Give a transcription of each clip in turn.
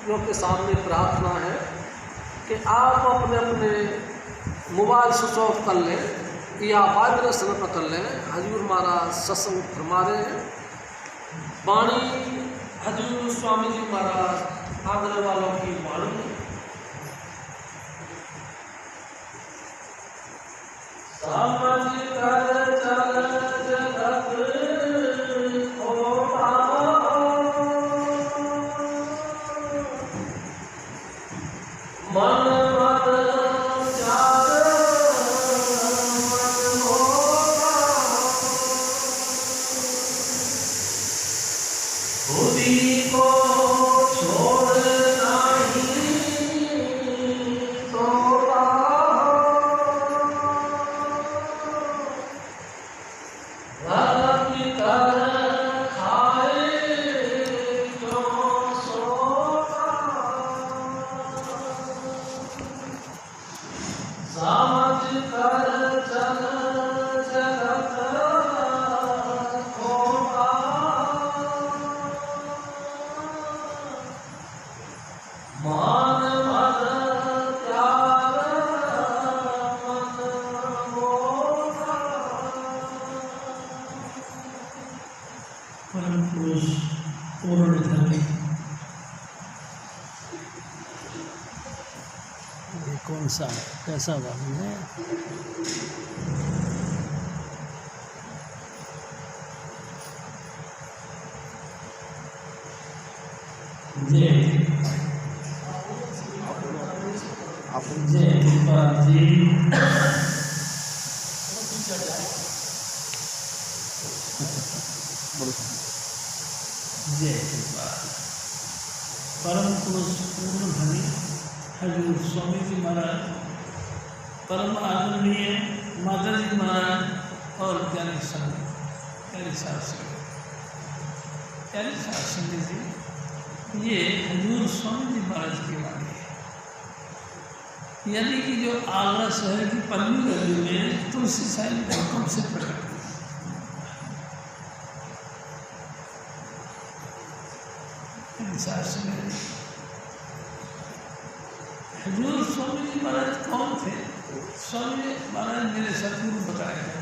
भक्तों के सामने प्रार्थना है कि आप अपने अपने मोबाइल स्विच ऑफ कर लें या वाइब्रेशन पर कर लें। हजूर महाराज सत्संग फरमा रहे हैं। वाणी हजूर स्वामी जी महाराज आगरे वालों की वाणी। समझ कर चल जगत होता, मन मत त्याग मन होता, खुदी को छोड़ नहीं तोड़ा, भक्ति कर खाए जो सोता, समझ कर चल जगत होता, मान मत त्याग मन होता। परम पुरुष पूर्ण धर्मी। ये कौन सा कैसा वाणी है? जय जय कृपा जी। जय कृपा परम पुरुष पूर्ण धनी हजूर स्वामी जी महाराज, परम आदरणीय माता जी महाराज और ज्ञानी संघ प्यारी साहब जी, ये हजूर स्वामी जी महाराज की वाणी है। यानी कि जो आगरा शहर की पन्नी गली में तुलसी साहिब के हुक्म से प्रकट हुई। हजूर स्वामी जी महाराज कौन थे? स्वामी जी महाराज मेरे सदगुरु बताए गए।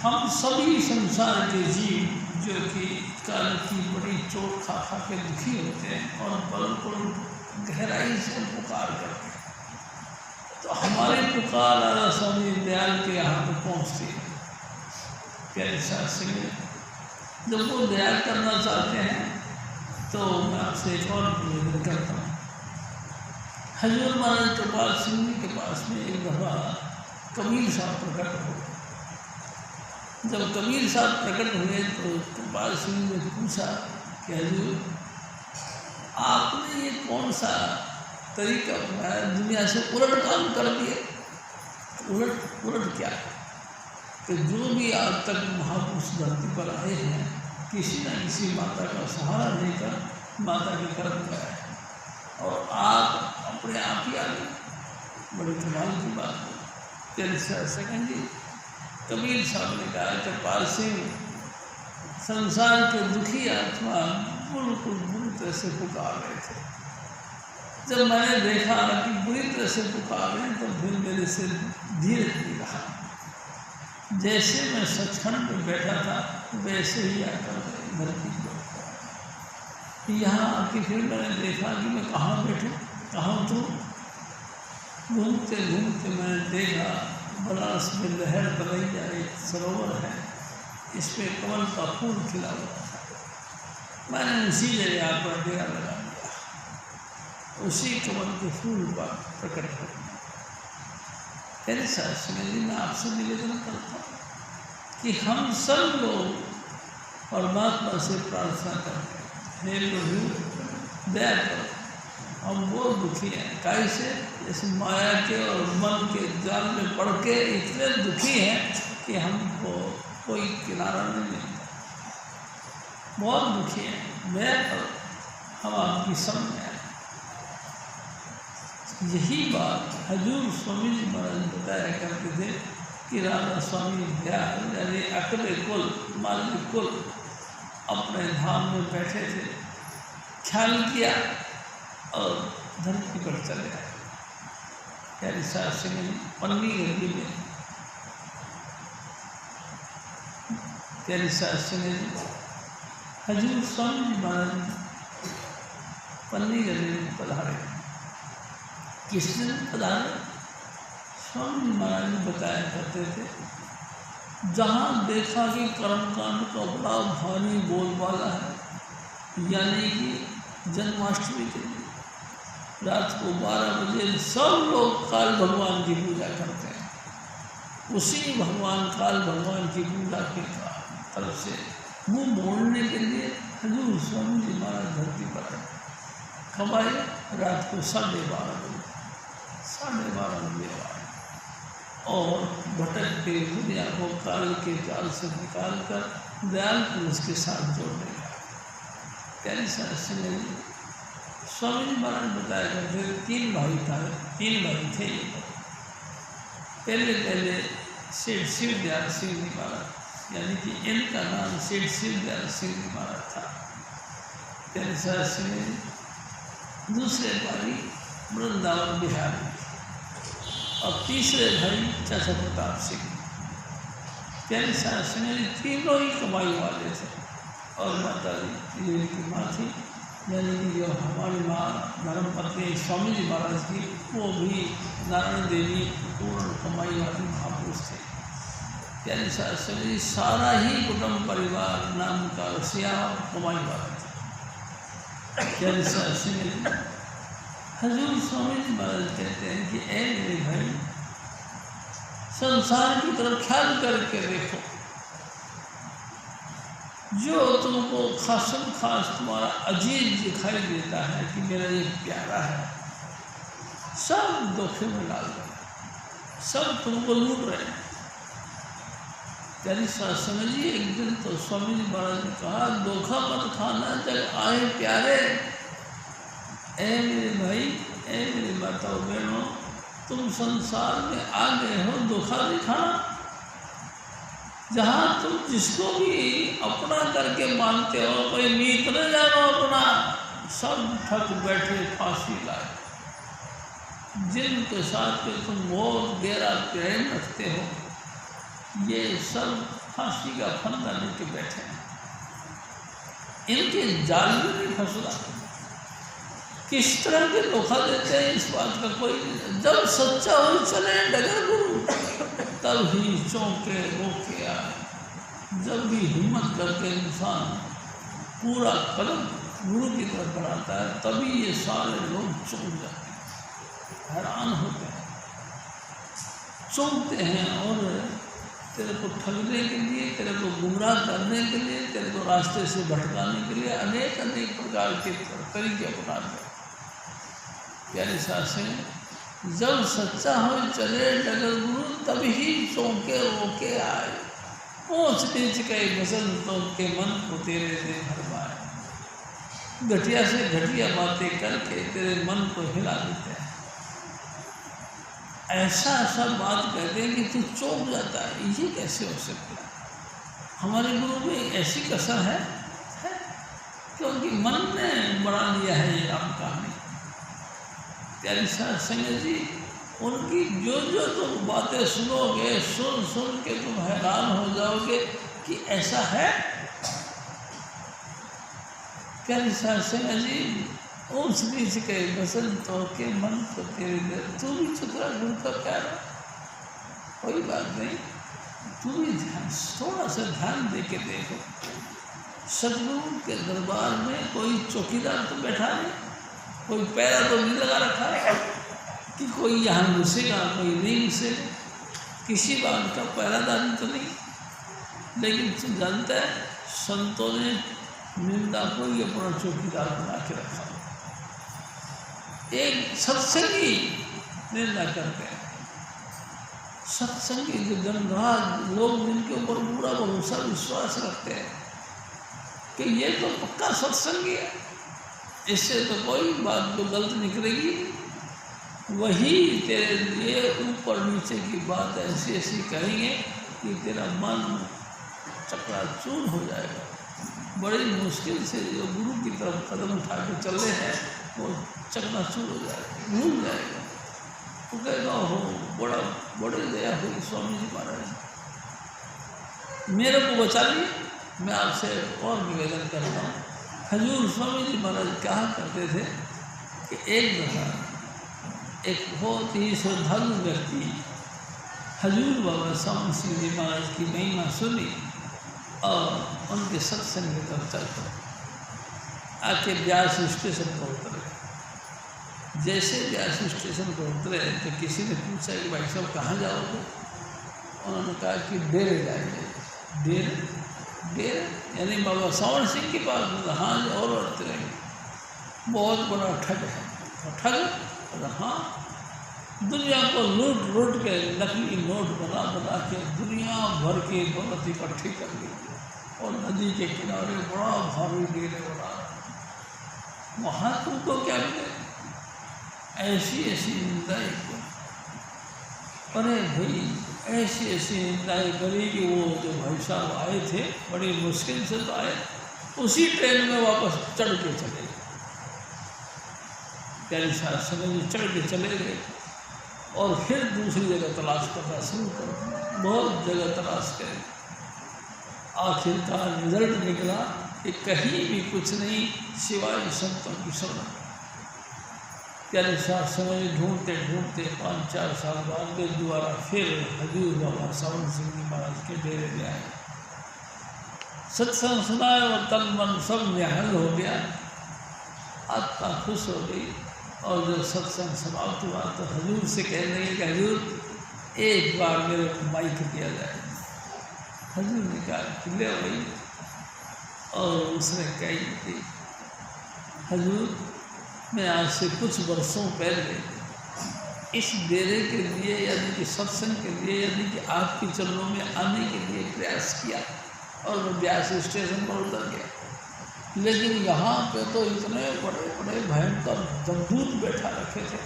हम सभी संसार के जीव जो कि काल की बड़ी चोट खा खा के दुखी होते हैं और बिल्कुल गहराई से पुकार करते हैं, तो हमारे पुकार आला स्वामी दयाल के यहाँ पर पहुँचती है। प्यारे साथ सिंह, जब वो दयाल करना चाहते हैं तो मैं आपसे एक और निवेदन करता हूँ। हजूर महाराज कृपाल सिंह जी के पास में एक दफ़ा कबीर साहब प्रकट हो। जब कबीर साहब प्रकट हुए तो कृपाल सिंह ने पूछा कि हजूर, आपने ये कौन सा तरीका अपनाया, दुनिया से उलट काम कर दिए? उलट क्या? तो जो भी आज तक महापुरुष धरती पर आए हैं, किसी न किसी माता का सहारा लेकर माता के कर्म कराए, और आप अपने आप ही आ गए। बड़ी कमाल की बात है। प्यारे सेकंड जी, कबीर साहब ने कहा, कृपाल सिंह, संसार के दुखी आत्मा बिल्कुल बुरी तरह से पुकार रहे थे। जब मैंने देखा कि बुरी तरह से पुकार रहे तो फिर मेरे से धीरे नहीं रहा। जैसे मैं सचखंड में बैठा था वैसे ही आकर धरती पर यहाँ आके फिर मैंने देखा कि मैं कहाँ बैठूँ, कहाँ उतरूँ। घूमते घूमते मैंने देखा बनारस में लहर बलैया एक सरोवर है, इस पर कमल का फूल खिला हुआ था। मैंने उसी जगह पर डेरा लगा दिया, उसी कमल के फूल पर प्रकट कर दिया। मेरे साथ सुनिए जी, मैं आपसे निवेदन करता हूँ कि हम सब लोग परमात्मा से प्रार्थना करते हैं, हे प्रभु दया करो, हम बहुत दुखी हैं। कैसे? इस माया के और मन के जाल में पड़ के इतने दुखी हैं कि हमको कोई किनारा नहीं मिलता। बहुत दुखी हैं, दया करो, हम आपकी समझ आए। यही बात हजूर स्वामी जी महाराज बताया करते थे कि राधा स्वामी दयाल यानी अकले कुल मालिक कुल अपने धाम में बैठे थे ख्याल किया और धरती पर चले आए। प्यारी साहब सिंह जी पन्नी गली में, प्यारी साहब सिंह जी हजूर स्वामी जी महाराज पन्नी गली में पधारे। किस दिन पधारे? स्वामी जी महाराज ने बताया करते थे, जहाँ देखा कि कर्मकांड का बड़ा भारी बोलबाला है, यानी कि जन्माष्टमी के दिन रात को 12 बजे सब लोग काल भगवान की पूजा करते हैं। उसी भगवान काल भगवान की पूजा के तरफ से मुँह मोड़ने के लिए हजूर स्वामी जी महाराज धरती पर आए। कब आए? रात को 12:30 बजे, 12:30 बजे आए और भटक के दुनिया को काल के जाल से निकाल कर दयाल पुरुष के साथ जोड़ने लगा। प्यारी साहब सिंह जी स्वामी जी महाराज बताया करते 3 भाई थे। पहले सेठ शिवदयाल सिंह जी महाराज, यानी कि इनका नाम सेठ शिवदयाल सिंह जी महाराज था। प्यारी साहब सिंह जी दूसरे भाई वृंदावन बिहार और तीसरे भाई चाचा प्रताप सिंह। प्यारी साहब सिंह जी तीनों ही कमाई वाले थे और माता जी की माँ थी, यानी कि जो हमारी माँ धर्म पत्नी स्वामी जी महाराज की, वो भी नारायण देवी पूर्ण कमाई वाली महापुरुष थे। प्यारी साहब सिंह जी सारा ही कुटुंब परिवार नाम का रसिया कमाई वाला था। प्यारी साहब सिंह जी हजूर स्वामी जी महाराज कहते हैं कि ऐ मेरे भाई, संसार की तरफ ख्याल करके देखो, जो तुमको खासम खास तुम्हारा अजीज दिखाई देता है कि मेरा ये प्यारा है, सब धोखे में डाल रहे हैं, सब तुमको लूट रहे हैं। प्यारी साहब समझिए, एक दिन तो स्वामी जी महाराज ने कहा, धोखा मत खाना जब आए प्यारे। ऐ मेरे भाई, ऐ मेरी माताओं बहनों, तुम संसार में आ गए हो धोखा नहीं खाना। जहाँ तुम जिसको भी अपना करके मानते हो, कोई नीत न जानो अपना, सब ठग बैठे फांसी लाए। जिनके साथ में तुम बहुत गहरा प्रेम रखते हो, ये सब फांसी का फंदा लेके बैठे हैं। इनके जाल में नहीं फंसना। किस तरह के धोखा देते हैं इस बात का कोई नहीं। जब सच्चा हो चले डगर गुरु, तब ही चौंके रोके आए। जब भी हिम्मत करके इंसान पूरा कदम गुरु की तरफ बढ़ाता है, तभी ये सारे लोग चौंक जाते हैं, हैरान होते हैं, चौंकते हैं और तेरे को ठगने के लिए, तेरे को गुमराह करने के लिए, तेरे को रास्ते से भटकाने के लिए अनेक प्रकार के तरीके अपनाते हैं। प्यारे साहब से जब सच्चा हो चले डगर गुरु, तभी चौंके रोके आए। ऊँच नीच कई बसंतों के मन को तेरे से भरमाए। घटिया से घटिया बातें करके तेरे मन को हिला देते हैं। ऐसा बात कहते हैं कि तू चौंक जाता है, ये कैसे हो सकता है? हमारे गुरु में ऐसी कसर है? क्योंकि मन ने बना लिया है ये राम कहानी। प्यारी साहब संग जी, उनकी जो जो तुम बातें सुनोगे, सुन सुन के तुम हैरान हो जाओगे कि ऐसा है। प्यारी साहब संग जी, ऊँच नीच के बसंतों के मन को तेरे दे, तू भी चुतरा गुरु का प्यारा, कोई बात नहीं, तू भी ध्यान, थोड़ा सा ध्यान दे के देखो। सतगुरु के दरबार में कोई चौकीदार तो बैठा नहीं, कोई पैरा तो नहीं लगा रखा है कि कोई यहाँ घुसेगा कोई नहीं घुसेगा, किसी बात का पहरादारी तो नहीं। लेकिन तू जानता है, संतों ने निंदा को ही अपना चौकीदार बना के रखा। एक सत्संगी निंदा करते हैं, सत्संगी जो गंधराज लोग जिनके ऊपर पूरा भरोसा विश्वास रखते हैं कि ये तो पक्का सत्संगी है, इससे तो कोई बात तो गलत निकलेगी, वही तेरे लिए ऊपर नीचे की बात ऐसी ऐसी कहेंगे कि तेरा मन चकराचूर हो जाएगा। बड़ी मुश्किल से जो गुरु की तरफ कदम उठा के चल रहे हैं वो चकनाचूर हो जाएगा, भूल जाएगा। वो कहेगा हो बड़े दया हुई स्वामी जी महाराज, मेरे को बचा लिए। मैं आपसे और निवेदन करता हूँ, हजूर स्वामी जी महाराज कहा करते थे कि एक दफ़ा एक बहुत ही श्रद्धालु व्यक्ति हजूर बाबा सावन सिंह जी महाराज की महिमा सुनी और उनके सत्संग की तरफ चल पड़े। आके ब्यास स्टेशन पर उतरे। जैसे ब्यास स्टेशन पर उतरे तो किसी ने पूछा कि भाई साहब कहाँ जाओगे? उन्होंने कहा कि डेरे जाएंगे। डेरे यानी बाबा सावन सिंह के पास? हाँ और चलेंगे। बहुत बड़ा ठग है। ठग? हाँ, दुनिया को लूट के नकली नोट बना के दुनिया भर के दौलत इकट्ठी कर ली और नदी के किनारे बड़ा भारी डेरे बना। वहाँ तुमको क्या मिले? ऐसी निंदाएं। अरे भाई ऐसी निंदाएं करी कि वो जो भाई साहब आए थे बड़ी मुश्किल से तो आए, उसी ट्रेन में वापस चढ़ के चले गए। प्यारी साहब समझ चढ़ के चले गए और फिर दूसरी जगह तलाश करना शुरू कर दिया। बहुत जगह तलाश करें, आखिरकार रिजल्ट निकला कि कहीं भी कुछ नहीं सिवाय संतों की शरण। प्यारे साहब समझ ढूंढते 5-4 साल बाद वे दोबारा फिर हजूर बाबा सावन सिंह जी महाराज के डेरे में आए। सत्संग सुनाए और तन मन सब निहाल हो गया, आत्मा खुश हो गई। और जब सत्संग समाप्त हुआ तो हजूर से कहने लगे कि हजूर एक बार मेरे को माइक दिया जाए। हजूर ने कहा कि ले भाई। और उसने कही कि हजूर मैं आज से कुछ वर्षों पहले इस डेरे के लिए यानी कि सत्संग के लिए यानी कि आपके चरणों में आने के लिए प्रयास किया और मैं ब्यास स्टेशन पर उतर गया, लेकिन यहाँ पे तो इतने बड़े बड़े भयंकर जमदूत बैठा रखे थे।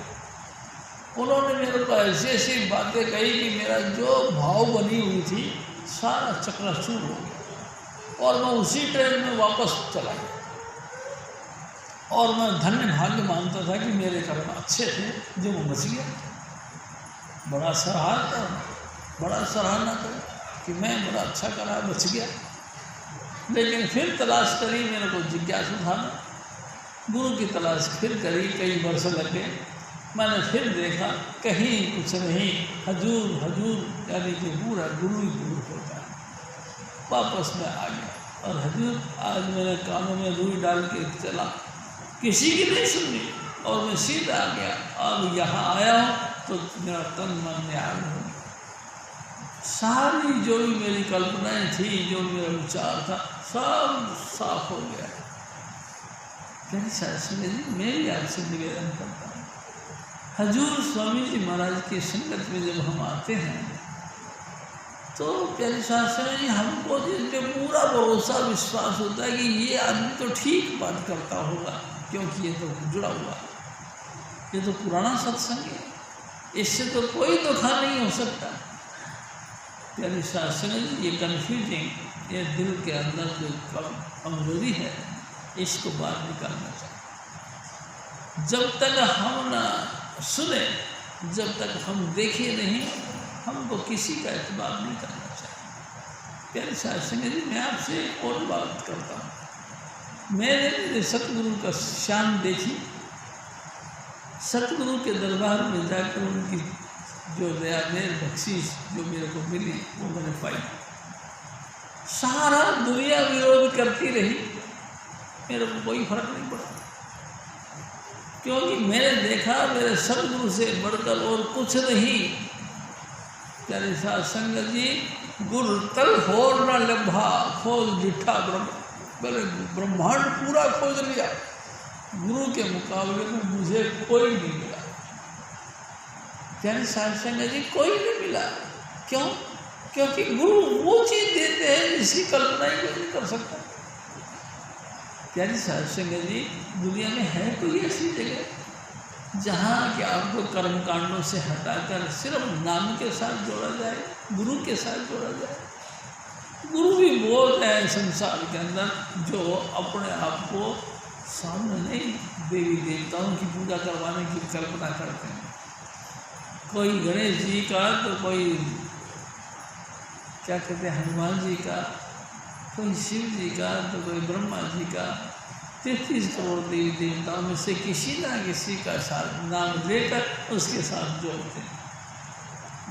उन्होंने मेरे को ऐसी बातें कही कि मेरा जो भाव बनी हुई थी सारा चकनाचूर हो गया और मैं उसी ट्रेन में वापस चला गया। और मैं धन्य भाग्य मानता था कि मेरे कर्म अच्छे थे जो मैं बच गया। बड़ा सराहना कर कि मैं बड़ा अच्छा करा, बच गया। लेकिन फिर तलाश करी, मेरे को जिज्ञासा था, गुरु की तलाश फिर करी, कई वर्ष लग गए। मैंने फिर देखा कहीं कुछ नहीं, हजूर यानी कि पूरा गुरु ही गुरु होता है। वापस में आ गया और हजूर आज मैंने कानों में रुई डाल के चला, किसी की नहीं सुननी और मैं सीधा आ गया। अब यहाँ आया हूँ तो मेरा तन मन निहाल हो गया। सारी जो भी मेरी कल्पनाएं थी, जो मेरा विचार था, सब साफ हो गया। कहने शास्त्री जी मैं भी आपसे निवेदन करता हूँ, हजूर स्वामी जी महाराज की संगत में जब हम आते हैं तो प्यारे शास्त्री जी हमको जिन पे पूरा भरोसा विश्वास होता है कि ये आदमी तो ठीक बात करता होगा, क्योंकि ये तो जुड़ा हुआ है, ये तो पुराना सत्संग है, इससे तो कोई धोखा नहीं हो सकता। प्यारे शास्त्री जी ये कन्फ्यूजिंग, ये दिल के अंदर जो कमजोरी है इसको बाहर निकालना चाहिए। जब तक हम ना सुने, जब तक हम देखे नहीं, हमको किसी का एतबार नहीं करना चाहिए। प्यारे शास्त्री जी मैं आपसे और बात करता हूँ, मैंने सतगुरु का शान देखी, सतगुरु के दरबार में जाकर उनकी जो दया मेर बख्शीश जो मेरे को मिली वो मैंने पाई। सारा दुनिया विरोध करती रही, मेरे को कोई फर्क नहीं पड़ा, क्योंकि मैंने देखा मेरे सतगुरु से बढ़कर और कुछ नहीं। प्यारे साथ संगत जी गुरु तल होर न लम्हा खोज डिठा ब्रह्मांड पूरा खोज लिया, गुरु के मुकाबले में मुझे कोई नहीं मिला। प्यारे साथ संगत जी कोई नहीं मिला। क्यों? क्योंकि गुरु वो चीज़ देते हैं जिसकी कल्पना ही कोई नहीं कर सकता। प्यारी साथ संगत जी दुनिया में है कोई ऐसी जगह जहाँ कि आपको कर्मकांडों से हटाकर सिर्फ नाम के साथ जोड़ा जाए, गुरु के साथ जोड़ा जाए? गुरु भी बहुत है संसार के अंदर जो अपने आप को सामने नहीं देवी देवताओं की पूजा करवाने की कल्पना करते हैं। कोई गणेश जी का तो कोई क्या कहते हैं हनुमान जी का, कोई शिव जी का तो कोई ब्रह्मा जी का। 33 करोड़ देवी देवताओं में से किसी ना किसी का साथ नाम लेकर उसके साथ जोड़ते हैं।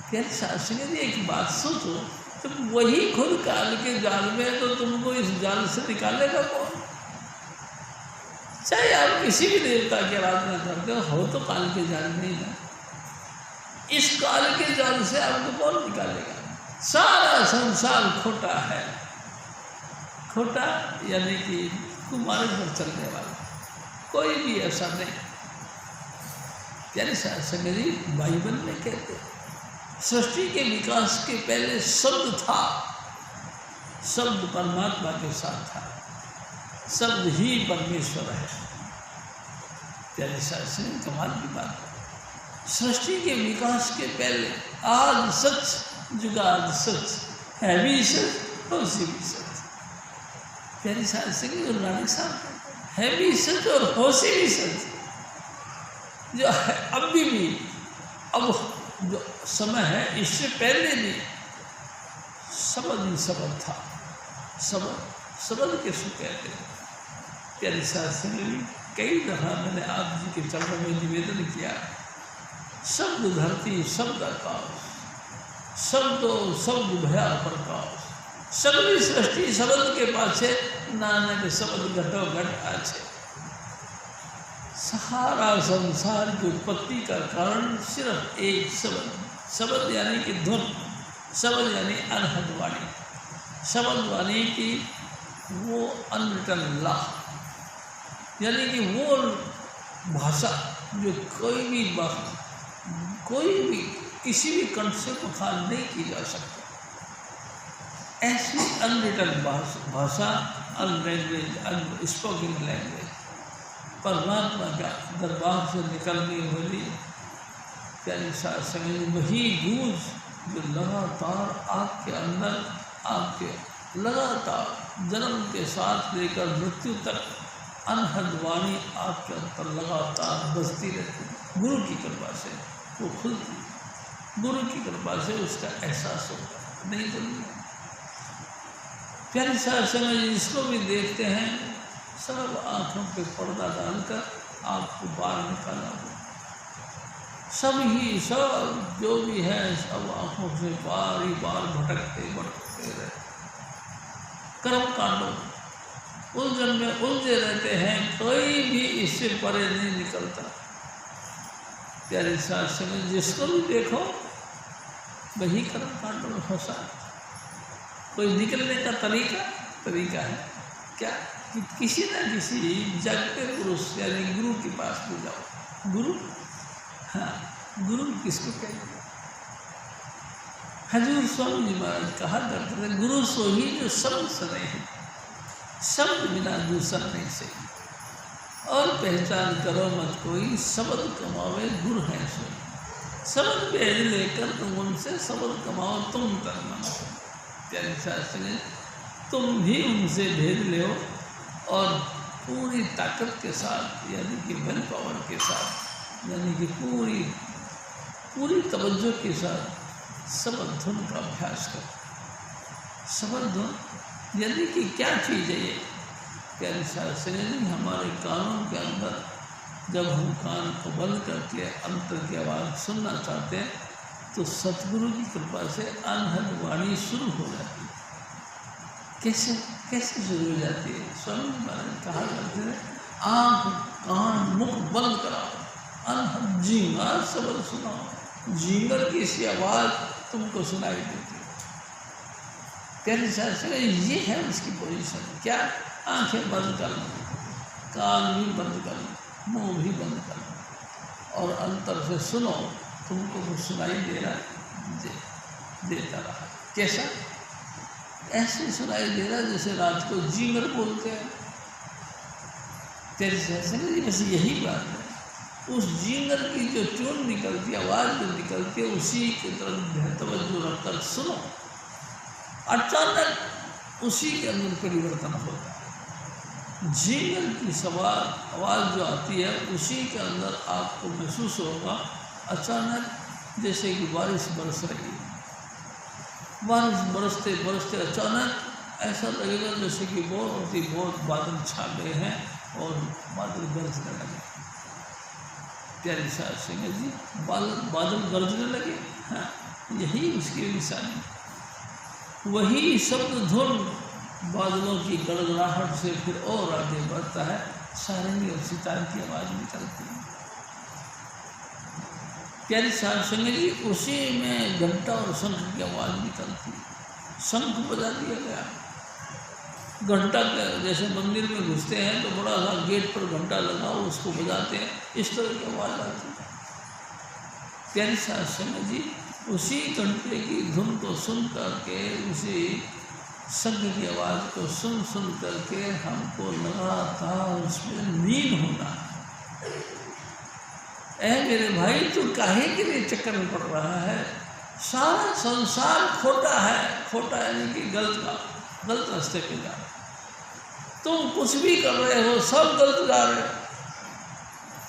फिर शास्त्री ने एक बात सोचो, तो वही खुद काल के जाल में है तो तुमको इस जाल से निकालेगा कौन? चाहे आप किसी भी देवता की आराधना करते हो तो काल के जाल में ही ना। इस काल के जाल से आपको कौन निकालेगा? सारा संसार खोटा है। खोटा यानी कि कुमार्ग पर चलने वाला, कोई भी ऐसा नहीं। यानी शास्त्र जी बाइबल में कहते हैं सृष्टि के विकास के पहले शब्द था, शब्द परमात्मा के साथ था, शब्द ही परमेश्वर है। यानी शास्त्र कमाल की बात है। सृष्टि के विकास के पहले आज सच जुगाद सच है भी सच और सी भी सच। प्यारी शास्त्री की गुरु नानक साहब है भी सच और हो से भी सच, जो है अभी भी, अब जो समय है इससे पहले भी शब्द ही शब्द था। शब्द किसको कहते हैं? प्यारी शास्त्री ने भी कई दफा मैंने आप जी के चरणों में निवेदन किया, शब्द धरती शब्द आकाश, शब्दो शब्द भया प्रकाश, सगली सृष्टि शब्द के पाछे नानक शब्द घटो घट आछे। सारा संसार की उत्पत्ति का कारण सिर्फ एक शब्द, शब्द यानी कि धुन, शब्द यानी अनहद वाणी, शब्द वाणी की वो अनरिटन लॉ, यानी कि वो भाषा जो कोई भी किसी भी कंठ से बखान नहीं की जा सकती। ऐसी अनरिटन भाषा, अनलैंग्वेज, अनस्पोकन लैंग्वेज, परमात्मा का दरबार से निकलने वाली प्यारी शास्त्र वही गूंज जो लगातार आपके अंदर, आपके लगातार जन्म के साथ लेकर मृत्यु तक अनहद वाणी आपके अंदर लगातार बसती रहती है। गुरु की कृपा से वो खुलती, गुरु की कृपा से उसका एहसास होता, नहीं तो नहीं। प्यारी शास्त्र में जिसको भी देखते हैं सब आँखों पे पर्दा डालकर आपको बाहर निकाला हो, सब जो भी है सब आँखों से बार ही बार भटकते रहे। कर्म कांडों उलझन में उलझे रहते हैं, कोई भी इससे परे नहीं निकलता। प्यारे शास्त्र में जिसको भी देखो वही कर्म कांडों में फंसा। कोई निकलने का तरीका है क्या कि किसी न किसी जगते पुरुष यानी गुरु के पास भी जाओ। गुरु, हाँ, गुरु किसको कहते हैं? हजूर स्वामी जी महाराज कहा करते थे गुरु सो ही जो शब्द सने हैं, शब्द बिना दूसरा नहीं सही। और पहचान करो मत कोई, शब्द कमावे गुरु है सो। शब्द भेज लेकर तुम उनसे शब्द कमाओ, तुम करना। प्यारे शास्त्री तुम भी उनसे भेज लो और पूरी ताकत के साथ यानी कि विल पावर के साथ, यानी कि पूरी तवज्जो के साथ शब्द धुन का अभ्यास करो। शब्द धुन यानी कि क्या चीज़ है ये? प्यारे शास्त्री हमारे कानों के अंदर जब हम कान को बंद करके अंतर की आवाज़ सुनना चाहते हैं तो सतगुरु की कृपा से अनहद वाणी शुरू हो जाती है। कैसे शुरू हो जाती है? स्वामी महाराज कहा करते थे आँख कान मुख बंद कराओ, अनहद झींगर शब्द सुनाओ, झींगर की सी आवाज़ तुमको सुनाई देती है। प्यारे शास्त्र ये है उसकी पोजीशन। क्या? आँखें बंद कर लो, कान भी बंद कर लो, मुँह भी बंद कर लो और अंतर से सुनो, तुमको कुछ सुनाई दे रहा है, देता रहा। कैसा? ऐसे सुनाई दे रहा जैसे रात को झींगर बोलते हैं। तेरे जैसे नहीं, बस यही बात है। उस झींगर की जो ट्यून निकलती है, आवाज़ जो निकलती है, उसी की तरफ तवज्जो रखकर सुनो। अचानक उसी के अंदर परिवर्तन होता है। झींगर की सवार आवाज़ जो आती है उसी के अंदर आपको महसूस होगा अचानक जैसे कि बारिश बरस रही है। बारिश बरसते बरसते अचानक ऐसा लगेगा जैसे कि बहुत ही बहुत बादल छा गए हैं और बादल गरजने लगे। प्यारी साहब सिंह जी, बादल गरजने लगे, हाँ यही उसकी निशानी। वही शब्द धुन बादलों की गड़गड़ाहट से फिर और आगे बढ़ता है, सारंगी और सितार की आवाज़ निकलती है। प्यारी साहब सिंह जी, उसी में घंटा और शंख की आवाज़ निकलती है। शंख बजा दिया गया, घंटा जैसे मंदिर में घुसते हैं तो बड़ा सा गेट पर घंटा लगा उसको बजाते हैं, इस तरह की आवाज़ आती है। प्यारी साहब सिंह जी, उसी घंटे की धुन को सुन करके, उसी शंख की आवाज़ को सुन सुन करके हमको लगातार उसमें लीन होना है। ऐ मेरे भाई, तू काहे के लिए चक्कर में पड़ रहा है? सारा संसार खोटा है, खोटा यानी कि गलत रास्ते पे जा रहे। तुम कुछ भी कर रहे हो, सब गलत जा रहे हो।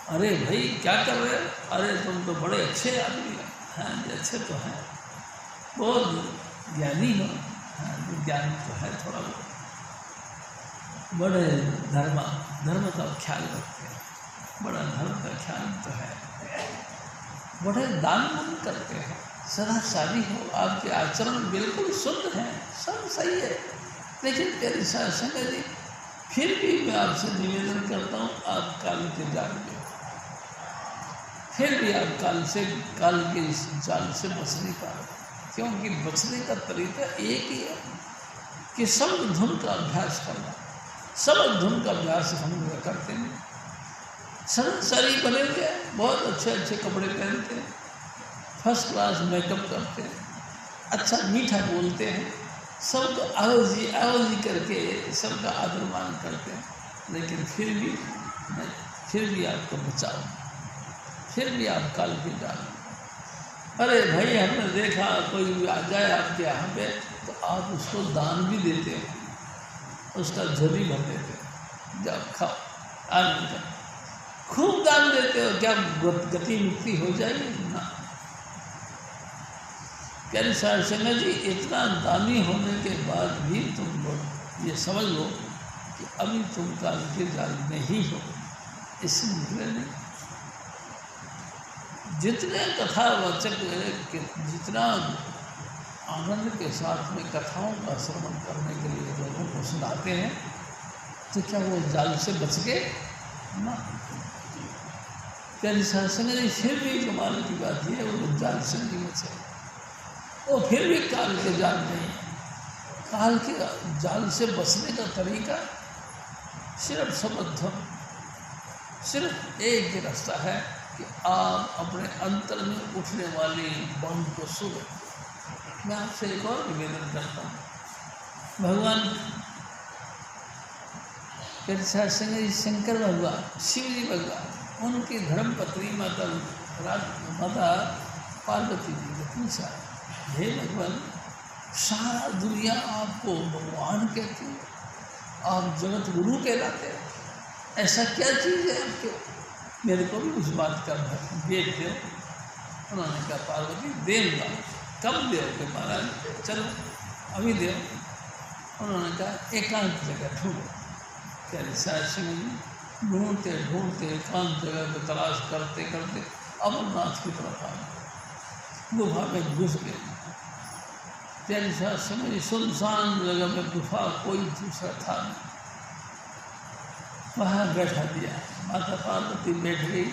अरे भाई क्या कर रहे हो? अरे तुम तो बड़े अच्छे आदमी हो। हाँ जी, अच्छे तो हैं, बहुत ज्ञानी हो। हाँ जी, ज्ञान तो है थोड़ा बहुत, बड़े धर्म का ख्याल रखते हैं, बड़ा धर्म का ख्याल तो है, बड़े दान पुण्य करते हैं, सदाचारी हो, आपके आचरण बिल्कुल शुद्ध हैं, सब सही है। लेकिन प्यारी साहब संग जी, फिर भी मैं आपसे निवेदन करता हूँ, आप काल के जाल में, फिर भी आप काल के इस जाल से बच नहीं पा रहे। क्योंकि बचने का तरीका एक ही है कि शब्द धुन का अभ्यास करना। शब्द धुन का अभ्यास हम लोग करते हैं, सदाचारी बने हुए हैं, बहुत अच्छे अच्छे कपड़े पहनते हैं, फर्स्ट क्लास मेकअप करते हैं, अच्छा मीठा बोलते हैं, सबको आओ जी करके सबका आदर मान करते हैं। लेकिन फिर भी आपको बचाओ, फिर भी आप काल के जाल। अरे भाई, हमने देखा कोई भी आ जाए आपके यहाँ पे तो आप उसको दान भी देते हैं, उसका झोली भर देते हैं, जब खाओ आनंद का खूब दान देते हो, क्या गति मुक्ति हो जाएगी ना? प्यारी साहब सिंह जी, इतना दानी होने के बाद भी तुम लोग ये समझ लो कि अभी तुम काल के जाल में ही हो, इससे निकले नहीं। जितने कथावाचक जितना आनंद के साथ में कथाओं का श्रवण करने के लिए लोगों को सुनाते हैं, तो क्या वो जाल से बच गए ना? प्यारी साहब सिंह जी, फिर भी कमाल की बात है, वो जाल से नहीं बचे, वो फिर भी काल के जाल नहीं। काल के जाल से बचने का तरीका सिर्फ समर्थन, सिर्फ एक ही रास्ता है कि आप अपने अंतर में उठने वाली बाण को सुनो। मैं आपसे एक और निवेदन करता हूँ, भगवान प्यारी साहब सिंह जी, शंकर भगवान, शिव जी भगवान, उनकी धर्मपत्नी माता पार्वती जी ने पूछा, हे भगवान, सारा दुनिया आपको भगवान कहती है, आप जगत गुरु कहलाते हैं, ऐसा क्या चीज़ है आपके? मेरे को भी उस बात का भेद दो। उन्होंने कहा, पार्वती देंगा, कब दोगे महाराज? चलो अभी दो। उन्होंने कहा, एकांत जगह ढूंढो। प्यारी साहब सिंह जी ढूंढते ढूंढते एकांत जगह को तलाश करते करते अमरनाथ की तरफ आ गए, गुफा में घुस गए। प्यारी साहब सिंह जी, सुनसान जगह में गुफा, कोई दूसरा था नहीं, वहाँ बैठा दिया। माता पार्वती बैठ गई।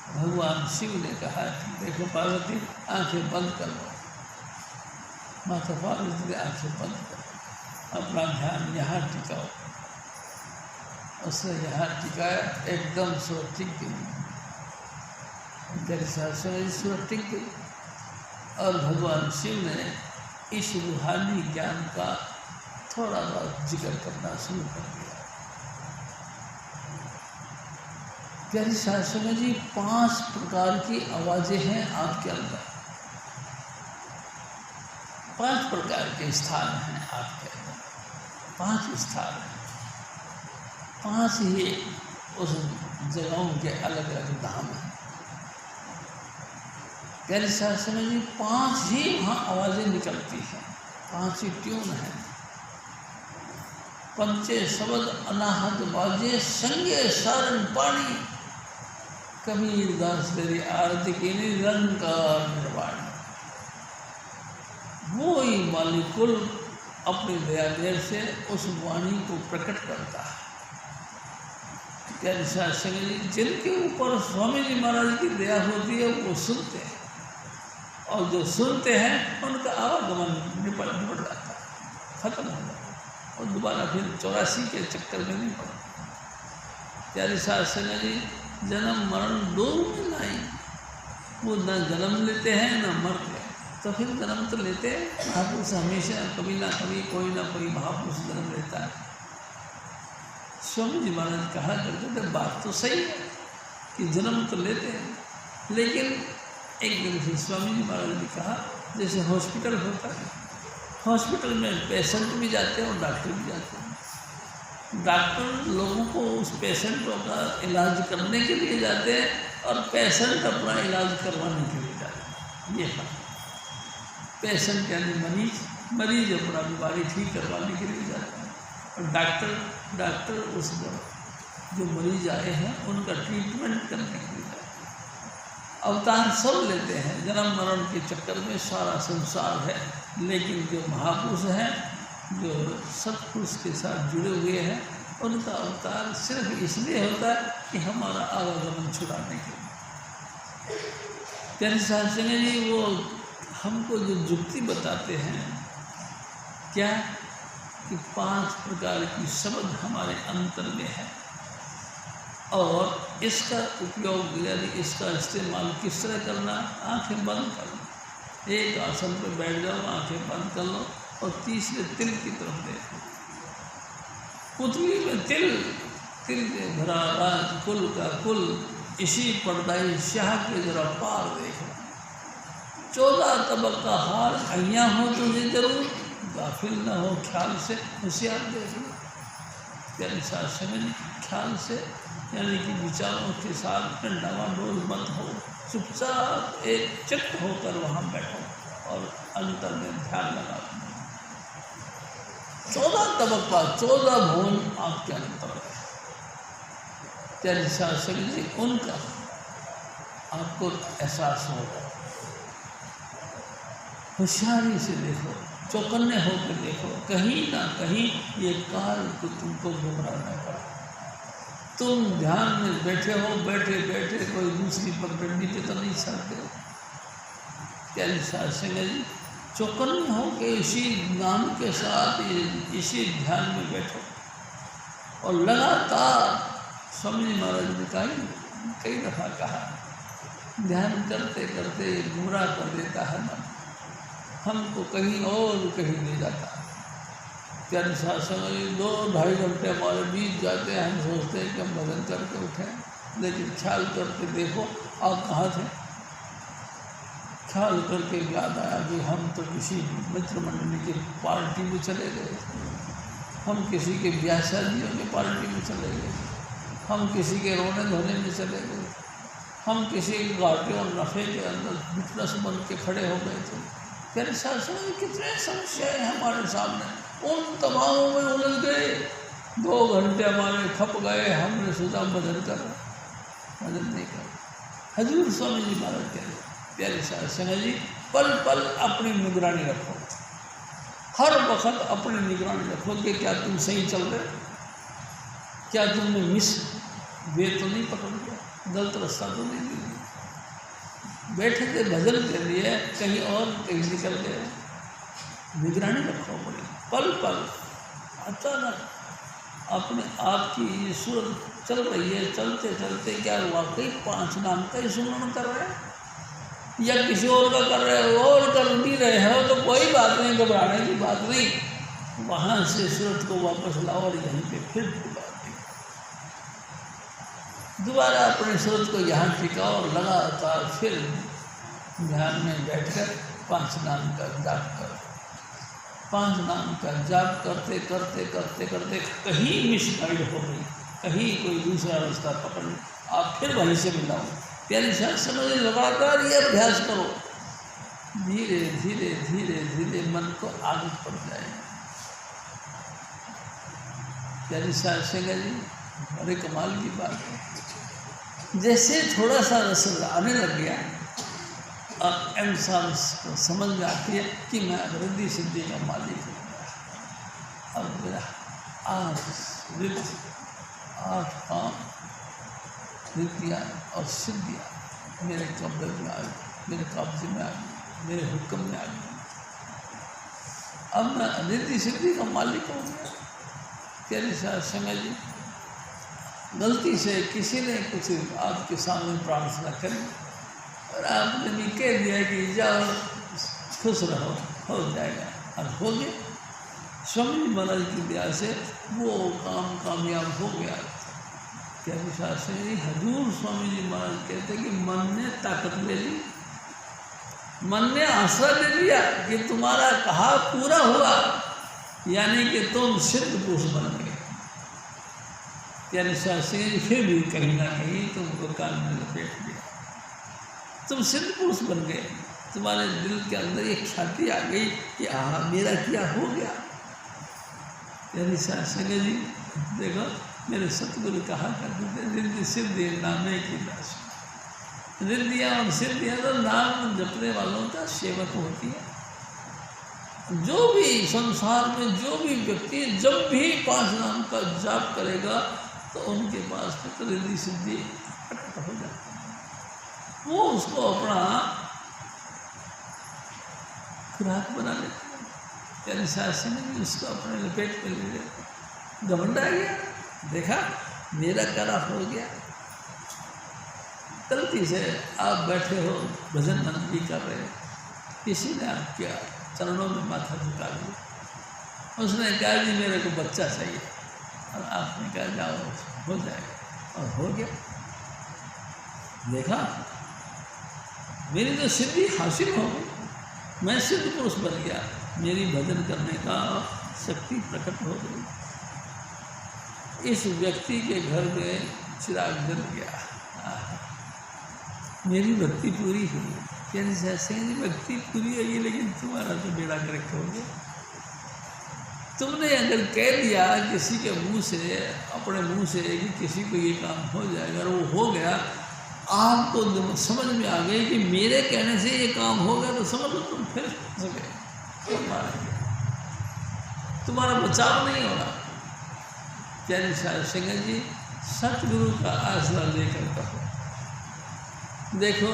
भगवान शिव ने कहा, देखो पार्वती, आंखें बंद कर लो। माता पार्वती ने आंखें बंद कर, अपना ध्यान यहाँ टिकाओ। उसने यहाँ टिकाया, एकदम सूरत टिक गई। प्यारी साहब सिंह जी सूरत टिक गई और भगवान शिव ने इस रूहानी ज्ञान का थोड़ा बहुत जिक्र करना शुरू कर दिया। प्यारी साहब सिंह जी, 5 प्रकार की आवाज़ें हैं आपके अंदर, 5 प्रकार के स्थान हैं आपके अंदर। 5 स्थान हैं, 5 ही उस जगहों के अलग अलग धाम हैं। प्यारे शास्त्र में जी 5 ही वहाँ आवाज़ें निकलती हैं, 5 ही ट्यून हैं। पंचे शब्द अनाहत बाजे संगे सारण पानी, कबीर दास तेरी आरती की निरंकार निर्वाण। वो ही मालिकुल अपनी दया देर से उस वाणी को प्रकट करता है। प्यारे शास्त्र में जी जिनके ऊपर स्वामी जी महाराज की दया होती है वो सुनते हैं, और जो सुनते हैं उनका आवागमन निपट जाता है, खत्म हो जाता है, और दोबारा फिर 84 के चक्कर में नहीं पड़ता। प्यारे शास्त्र में जी जन्म मरण दो में नहीं, वो न जन्म लेते हैं न मरते हैं, तो फिर जन्म तो लेते हैं। महापुरुष हमेशा कभी ना कभी कोई ना कोई महापुरुष जन्म लेता है। स्वामी जी महाराज कहा करते थे, बात तो सही है कि जन्म तो लेते हैं, लेकिन एक दिन से स्वामी जी महाराज ने कहा जैसे हॉस्पिटल होता है, हॉस्पिटल में पेशेंट भी जाते हैं और डॉक्टर भी जाते हैं। डॉक्टर लोगों को उस पेशेंटों का इलाज करने के लिए जाते हैं और पेशेंट अपना इलाज करवाने के लिए जाते हैं। ये बात, पेशेंट यानी मरीज अपना बीमारी ठीक करवाने के लिए जाते हैं, और डॉक्टर उस जो मरीज आए हैं उनका ट्रीटमेंट करने के लिए जाते हैं। अवतार सब लेते हैं, जन्म मरण के चक्कर में सारा संसार है, लेकिन जो महापुरुष हैं, जो सत्पुरुष के साथ जुड़े हुए हैं, उनका अवतार सिर्फ इसलिए होता है कि हमारा आवागमन छुड़ाने के लिए। प्यारे शास्त्री ने जी वो हमको जो जुक्ति बताते हैं क्या कि 5 प्रकार की शब्द हमारे अंतर में है, और इसका उपयोग यानी इसका इस्तेमाल किस तरह करना। आंखें बंद कर लो, एक आसन पर बैठ जाओ, आंखें बंद कर लो और तीसरे तिल की तरफ देखो। पुतली में तिल के भरा राज कुल का कुल, इसी पर्दाई शाह के जरा पार देखो। 14 तबक का हार अहियाँ हो तुझे जरूर, गाफिल न हो ख्याल से होशियार देख लो। प्यारे शास्त्र में ख्याल से यानी कि विचारों के साथ डावाडोल मत हो, चुपचाप एक चित्त होकर वहाँ बैठो और अंतर में ध्यान लगा। 14 तबक्का 14 भुवन आपके अंतर है। प्यारे शास्त्री जी उनका आपको एहसास होगा। होशियारी से देखो, चौकन्ने होकर देखो, कहीं ना कहीं ये काल को तुमको गुमराह न करे। तुम ध्यान में बैठे हो, बैठे बैठे कोई दूसरी पगडंडी पे तो नहीं चलते हो। प्यारे शास्त्री जी चौकन्ने हो के इसी नाम के साथ इसी ध्यान में बैठो, और लगातार स्वामी महाराज ने कई दफ़ा कहा, ध्यान करते करते गुमराह कर देता है मन, हमको कहीं और कहीं ले जाता है। प्यारे शास्त्र में 2-2.5 घंटे हमारे बीत जाते हैं, हम सोचते हैं कि हम भजन करके उठें, लेकिन ख्याल करके देखो आप कहाँ थे। ख्याल करके याद आया कि हम तो किसी मित्र मंडली की पार्टी में चले गए, हम किसी के ब्याह शादियों की पार्टी में चले गए, हम किसी के रोने धोने में चले गए, हम किसी घाटे और नफ़े के अंदर बिटनस बन के खड़े हो गए थे। प्यारे शास्त्र में कितने समस्याएं हमारे सामने, उन तमामों में उलझ गए। 2 घंटे हमारे खप गए, हमने सोचा भजन कर, भजन नहीं कर। हजूर स्वामी जी महाराज कह रहे प्यारे शास्त्री जी पल पल अपनी निगरानी रखो, हर वक्त अपनी निगरानी रखो कि क्या तुम सही चल रहे, क्या तुमने मिस वे तो नहीं पकड़ लिया, गलत रास्ता तो नहीं ले लिया, बैठे थे भजन के लिए कहीं और कहीं निकल गए। निगरानी रखो बड़ी, पल पल अचानक अपने आप की ये सूरत चल रही है, चलते चलते क्या वाकई 5 नाम का ही सुमरण कर रहे हैं या किसी और का कर रहे हो, और कर भी रहे हो तो कोई बात नहीं, घबराने की बात नहीं। वहाँ से सूरत को वापस लाओ और यहीं पे फिर दोबारा अपने सूरत को यहाँ टिकाओ और लगातार फिर ध्यान में बैठकर 5 नाम का जाप करो। 5 नाम का जाप करते करते करते करते कहीं मिसगाइड हो गई, कहीं कोई दूसरा रास्ता पकड़ लो, आप फिर वहीं से मिलाओ। प्यारी साहब समझ लगातार ये अभ्यास करो, धीरे धीरे धीरे धीरे मन को आदत पड़ जाएगी। प्यारी साहब सिंह जी बड़े कमाल की बात है, जैसे थोड़ा सा रस आने लग गया और इंसान को समझ में आती है कि मैं रिद्धि सिद्धि का मालिक हूँ। अब मेरा 8 काम रिद्धियाँ और सिद्धियाँ मेरे कब्जे में आ गई, मेरे कब्जे में आ गई, मेरे हुक्म में आ गई। अब मैं रिद्धि सिद्धि का मालिक हो गया। प्यारे साहब समय जी, गलती से किसी ने कुछ आपके सामने प्रार्थना करी और आपने भी कह दिया कि जाओ खुश रहो, हो जाएगा, और हो गया। स्वामी महाराज की दया से वो काम कामयाब हो गया। प्यारे साहब से हजूर स्वामी जी महाराज कहते कि मन ने ताकत ले ली, मन ने आशा ले लिया कि तुम्हारा कहा पूरा हुआ, यानी कि तुम सिद्ध पुरुष बन गए। प्यारे साहब से फिर भी कहीं ना कहीं तुमको कान में लपेट दिया, तुम सिद्ध पुरुष बन गए। तुम्हारे दिल के अंदर एक ख्याति आ गई कि हाँ मेरा क्या हो गया। प्यारे साहब सिंह जी देखो, मेरे सतगुरु कहा करते थे रिद्धि सिद्धि नामे की राशि। रिद्धियाँ और सिद्धियाँ तो नाम जपने वालों का सेवक होती है। जो भी संसार में जो भी व्यक्ति जब भी 5 नाम का जाप करेगा तो उनके पास तो रिद्धि सिद्धि प्रकट हो जाती है। वो उसको अपना खुराक बना लेते हैं। प्यारे साहब से भी उसको अपने लपेट में ले लेते। घमंड आ गया, देखा मेरा करा हो गया। गलती से आप बैठे हो भजन मंडली कर रहे हो, किसी ने आपके चरणों में माथा झुका दिया, उसने कहा जी मेरे को बच्चा चाहिए, और आपने कहा जाओ हो जाएगा, और हो गया। देखा मेरी तो सिद्धि हासिल हो गई, मैं सिद्ध पुरुष बन गया, मेरी भजन करने का शक्ति प्रकट हो गई। इस व्यक्ति के घर में चिराग जल गया, मेरी भक्ति पूरी हुई। यानी जैसे ही भक्ति पूरी हुई, लेकिन तुम्हारा तो बेड़ा गर्क हो गया। तुमने अगर कह दिया किसी के मुंह से, अपने मुंह से कि किसी को ये काम हो जाएगा और वो हो गया, आपको समझ में आ गई कि मेरे कहने से ये काम हो गया, तो समझ लो तुम फिर सके तुम्हारा बचाव नहीं होगा। प्यारे साहब सिंह जी सतगुरु का आसरा लेकर कहो। देखो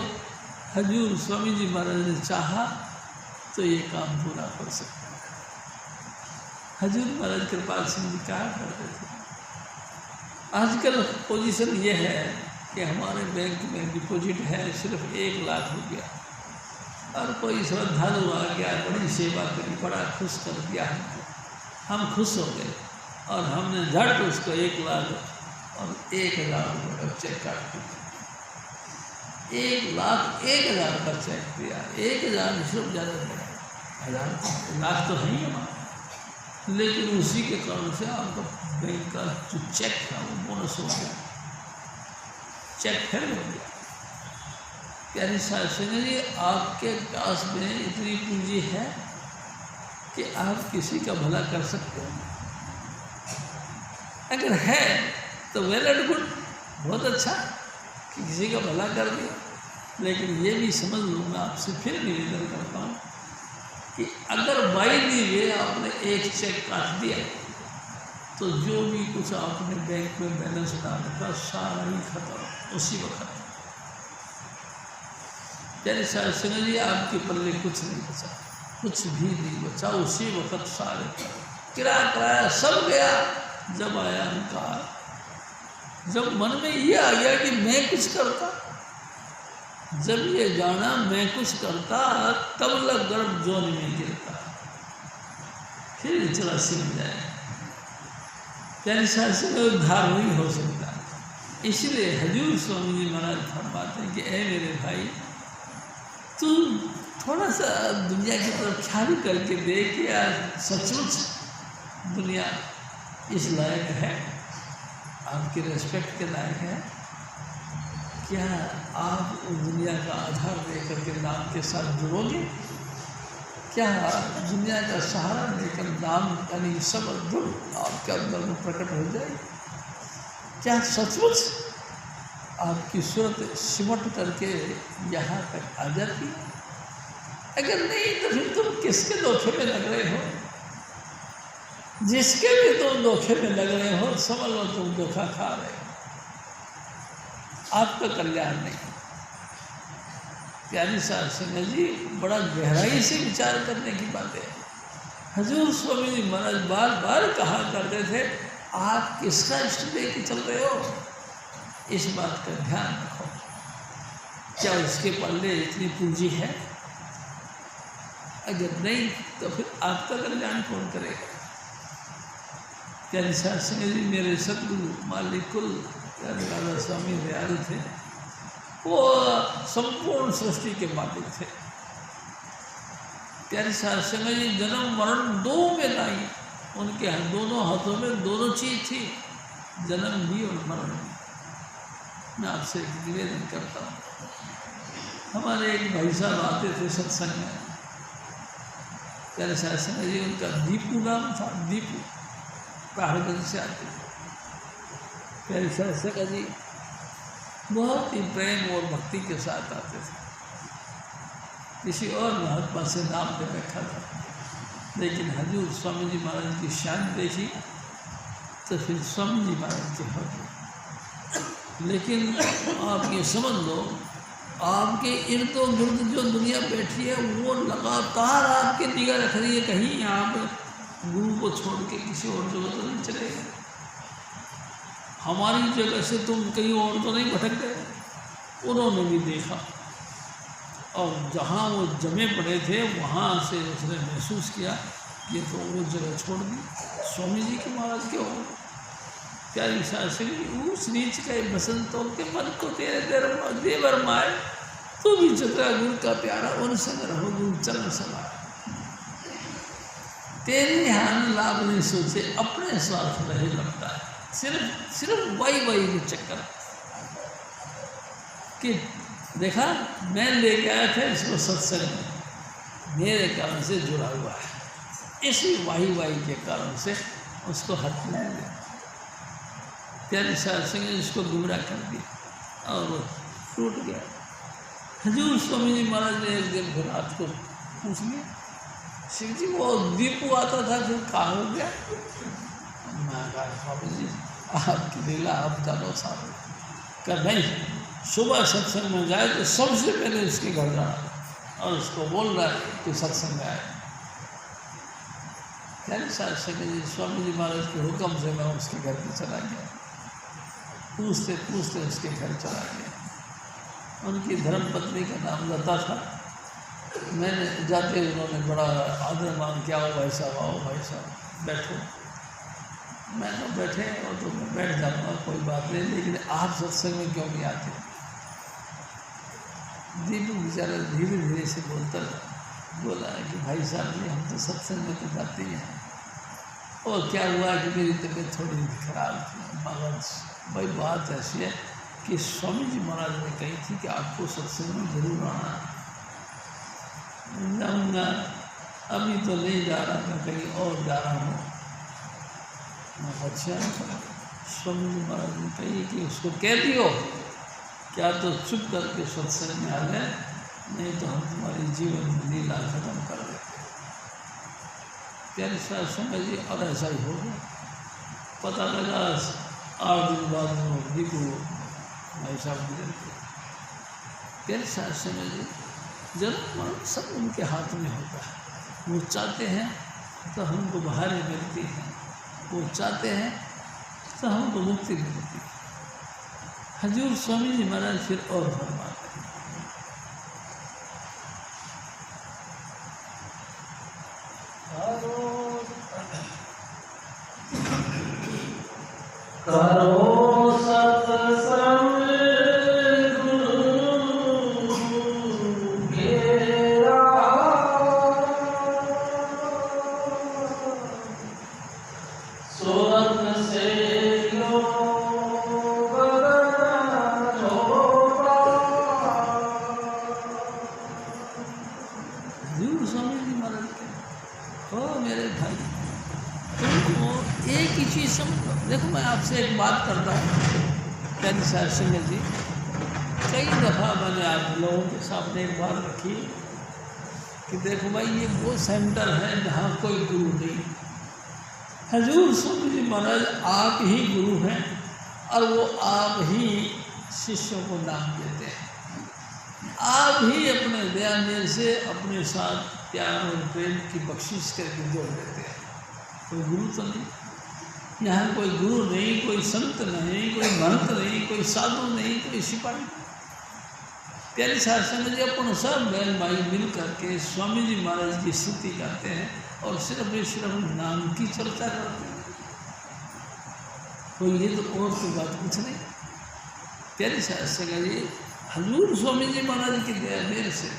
हजूर स्वामी जी महाराज ने चाहा तो ये काम पूरा कर सकता है। हजूर महाराज कृपाल सिंह जी कहा करते थे, आजकल पोजीशन ये है कि हमारे बैंक में डिपॉजिट है सिर्फ 1 लाख रुपया, और कोई श्रद्धालु आ गया, बड़ी सेवा करी, बड़ा खुश कर दिया हमको, हम खुश हो गए और हमने झट उसको 1 लाख और 1,000 रुपये का चेक काट दिया। 1,01,000 का चेक दिया। 1,000 सिर्फ ज़्यादा दिया, 1,000 लाख तो नहीं हमारा, लेकिन उसी के कारण से आपका बैंक का जो चेक था वो बोनस हो गया, चेक फिर हो गया। प्यारे साहब सिंह जी आपके पास में इतनी पूंजी है कि आप किसी का भला कर सकते हो। अगर है तो वेल एंड गुड, बहुत अच्छा कि किसी का भला कर दिया, लेकिन ये भी समझ लो, मैं आपसे फिर निवेदन करता हूँ कि अगर बाई दी वे आपने 1 चेक काट दिया तो जो भी कुछ आपने बैंक में बैलेंस डाला था सारा ही खत्म उसी वक्त। प्यारे साहब सिंह जी आपके पल्ले कुछ नहीं बचा, कुछ भी नहीं बचा, उसी वक्त सारे किराया सब गया। जब आया उनका, जब मन में ये आ गया कि मैं कुछ करता, जब ये जाना मैं कुछ करता, तब लग गर्भ जोन में गिरता, फिर चला सिम जाए। प्यारे साहब से उद्धार नहीं हो सकता। इसलिए हजूर स्वामी जी महाराज फरमाते हैं कि ऐ मेरे भाई, थोड़ा सा दुनिया की तरफ ख्याल करके देख कि यार सचमुच दुनिया इस लायक है, आपकी रेस्पेक्ट के लायक है? क्या आप उस दुनिया का आधार लेकर के नाम के साथ जुड़ोगे? क्या दुनिया का सहारा लेकर नाम यानी सब अद्भुत आपके अंदर में प्रकट हो जाए? क्या सचमुच आपकी सूरत सिमट करके यहाँ तक आ जाती है? अगर नहीं तो फिर तुम किसके धोखे में लग रहे हो? जिसके भी तुम धोखे में लग रहे हो समझ लो तुम धोखा खा रहे हो, आपका कल्याण नहीं। प्यारी साहब सिंह जी बड़ा गहराई से विचार करने की बात है। हजूर स्वामी जी महाराज बार बार कहा करते थे, आप किसका इष्ट लेके चल रहे हो, इस बात का ध्यान रखो। क्या उसके पल्ले इतनी पूंजी है? अगर नहीं तो फिर आपका कल्याण कौन करेगा? प्यारी साहब सिंह जी मेरे सतगुरु मालिकुल राधा स्वामी दयाल थे, वो संपूर्ण सृष्टि के मालिक थे। प्यारी साहब सिंह जी जन्म मरण दो में लाई, उनके दोनों हाथों में दोनों चीज थी, जन्म भी और मरण भी। मैं आपसे एक निवेदन करता हूँ, हमारे एक भाई साहब आते थे सत्संग में, प्यारे साहब सिंह जी उनका दीपू नाम था, दीपू, पहाड़गंज से आते थे। प्यारे साहब सिंह जी बहुत ही प्रेम और भक्ति के साथ आते थे। किसी और महात्मा से नाम दे रखा था, लेकिन हजूर स्वामी जी महाराज की शान देखी तो फिर स्वामी जी महाराज के हो गए। लेकिन आप ये समझ लो, आपके इर्द गिर्द जो दुनिया बैठी है वो लगातार आपकी निगाह रख रही है, कहीं आप गुरु को छोड़ के किसी और जगह तो नहीं चले गए, हमारी जगह से तुम कहीं और तो नहीं भटक गए। उन्होंने भी देखा और जहाँ वो जमे पड़े थे वहाँ से उसने महसूस किया ये तो वो जगह छोड़ दी, स्वामी जी के महाराज के हो। प्यारी शास्त्री ऊँच नीच के बसंतों के मन को तेरे देवर माए, तू भी चतरा गुरु का प्यारा उन संग रहो गुरु चरण सवार। तेरे हान लाभ नहीं सोचे, अपने स्वार्थ रहे लगता है, सिर्फ वाई के चक्कर कि देखा मैं लेके आया था इसको सत्संग में, मेरे कारण से जुड़ा हुआ है, इसी वाई के कारण से उसको हट मिल गया। प्यारी साहब सिंह ने इसको गुमराह कर दिया और वो टूट गया। हजूर स्वामी जी महाराज ने एक दिन फिर रात को पूछ लिया, शिव जी वो दीपू आता था फिर कहाँ हो गया? मैं कहा स्वामी जी आपकी लीला आप जानो साहब कर नहीं, सुबह सत्संग में जाए तो सबसे पहले उसके घर जाना और उसको बोल रहा है कि सत्संग में आए। प्यारे साहब सिंह जी स्वामी जी महाराज के हुक्म से मैं उसके घर पर चला गया, पूछते पूछते उसके घर चला गया। उनकी धर्मपत्नी का नाम लता था। मैंने जाते उन्होंने बड़ा आदर मान किया, आओ भाई साहब, आओ भाई साहब बैठो। मैं तो बैठे और तो मैं बैठ जाऊँगा कोई बात नहीं, लेकिन आप सत्संग में क्यों नहीं आते? दीपू बेचारा धीरे धीरे से बोला है कि भाई साहब जी हम तो सत्संग में तो जाते ही हैं, और क्या हुआ कि मेरी तबीयत थोड़ी खराब थी, मगर भाई बात ऐसी है कि स्वामी जी महाराज ने कही थी कि आपको सत्संग में जरूर आना। जाऊँगा, अभी तो नहीं जा रहा, मैं कहीं और जा रहा हूँ। मैं अच्छा, स्वामी जी महाराज ने कही कि उसको कह दियो क्या तो चुप करके सत्संग में आ गए, नहीं तो हम तुम्हारी जीवन लीला खत्म कर देते। प्यारे साहब सिंह जी और ऐसा ही हो गया। पता लगा 8 दिन बाद में दीपू भाई साहब गुजर गए। प्यारे साहब सिंह जी जन्म मरण सब उनके हाथ में होता है, वो चाहते हैं तो हमको बहारें मिलती हैं, वो चाहते हैं तो हमको मुक्ति मिलती है। हजूर स्वामी जी महाराज फिर और फरमाते हैं, करो सत्संग गुरु मेरा चीज़ समझ लो। देखो मैं आपसे एक बात करता हूँ प्यारे साहब सिंह जी, कई दफ़ा मैंने आप लोगों के सामने एक बात रखी कि देखो भाई ये वो सेंटर है जहाँ कोई गुरु नहीं। हजूर स्वामी जी महाराज आप ही गुरु हैं और वो आप ही शिष्यों को नाम देते हैं। आप ही अपने दयामेल से अपने साथ प्यार और प्रेम की बख्शिश करके जोड़ देते हैं। कोई गुरु तो नहीं, यहाँ कोई गुरु नहीं, कोई संत नहीं, कोई महंत नहीं, कोई साधु नहीं, कोई सिपाही। प्यारे शासन जी अपन सब बहन भाई मिल करके स्वामी जी महाराज की स्तुति करते हैं और सिर्फ नाम की चर्चा करते हैं। कोई ये तो और कोई बात कुछ नहीं। प्यारे शासन जी हजूर स्वामी जी महाराज की दया मेर से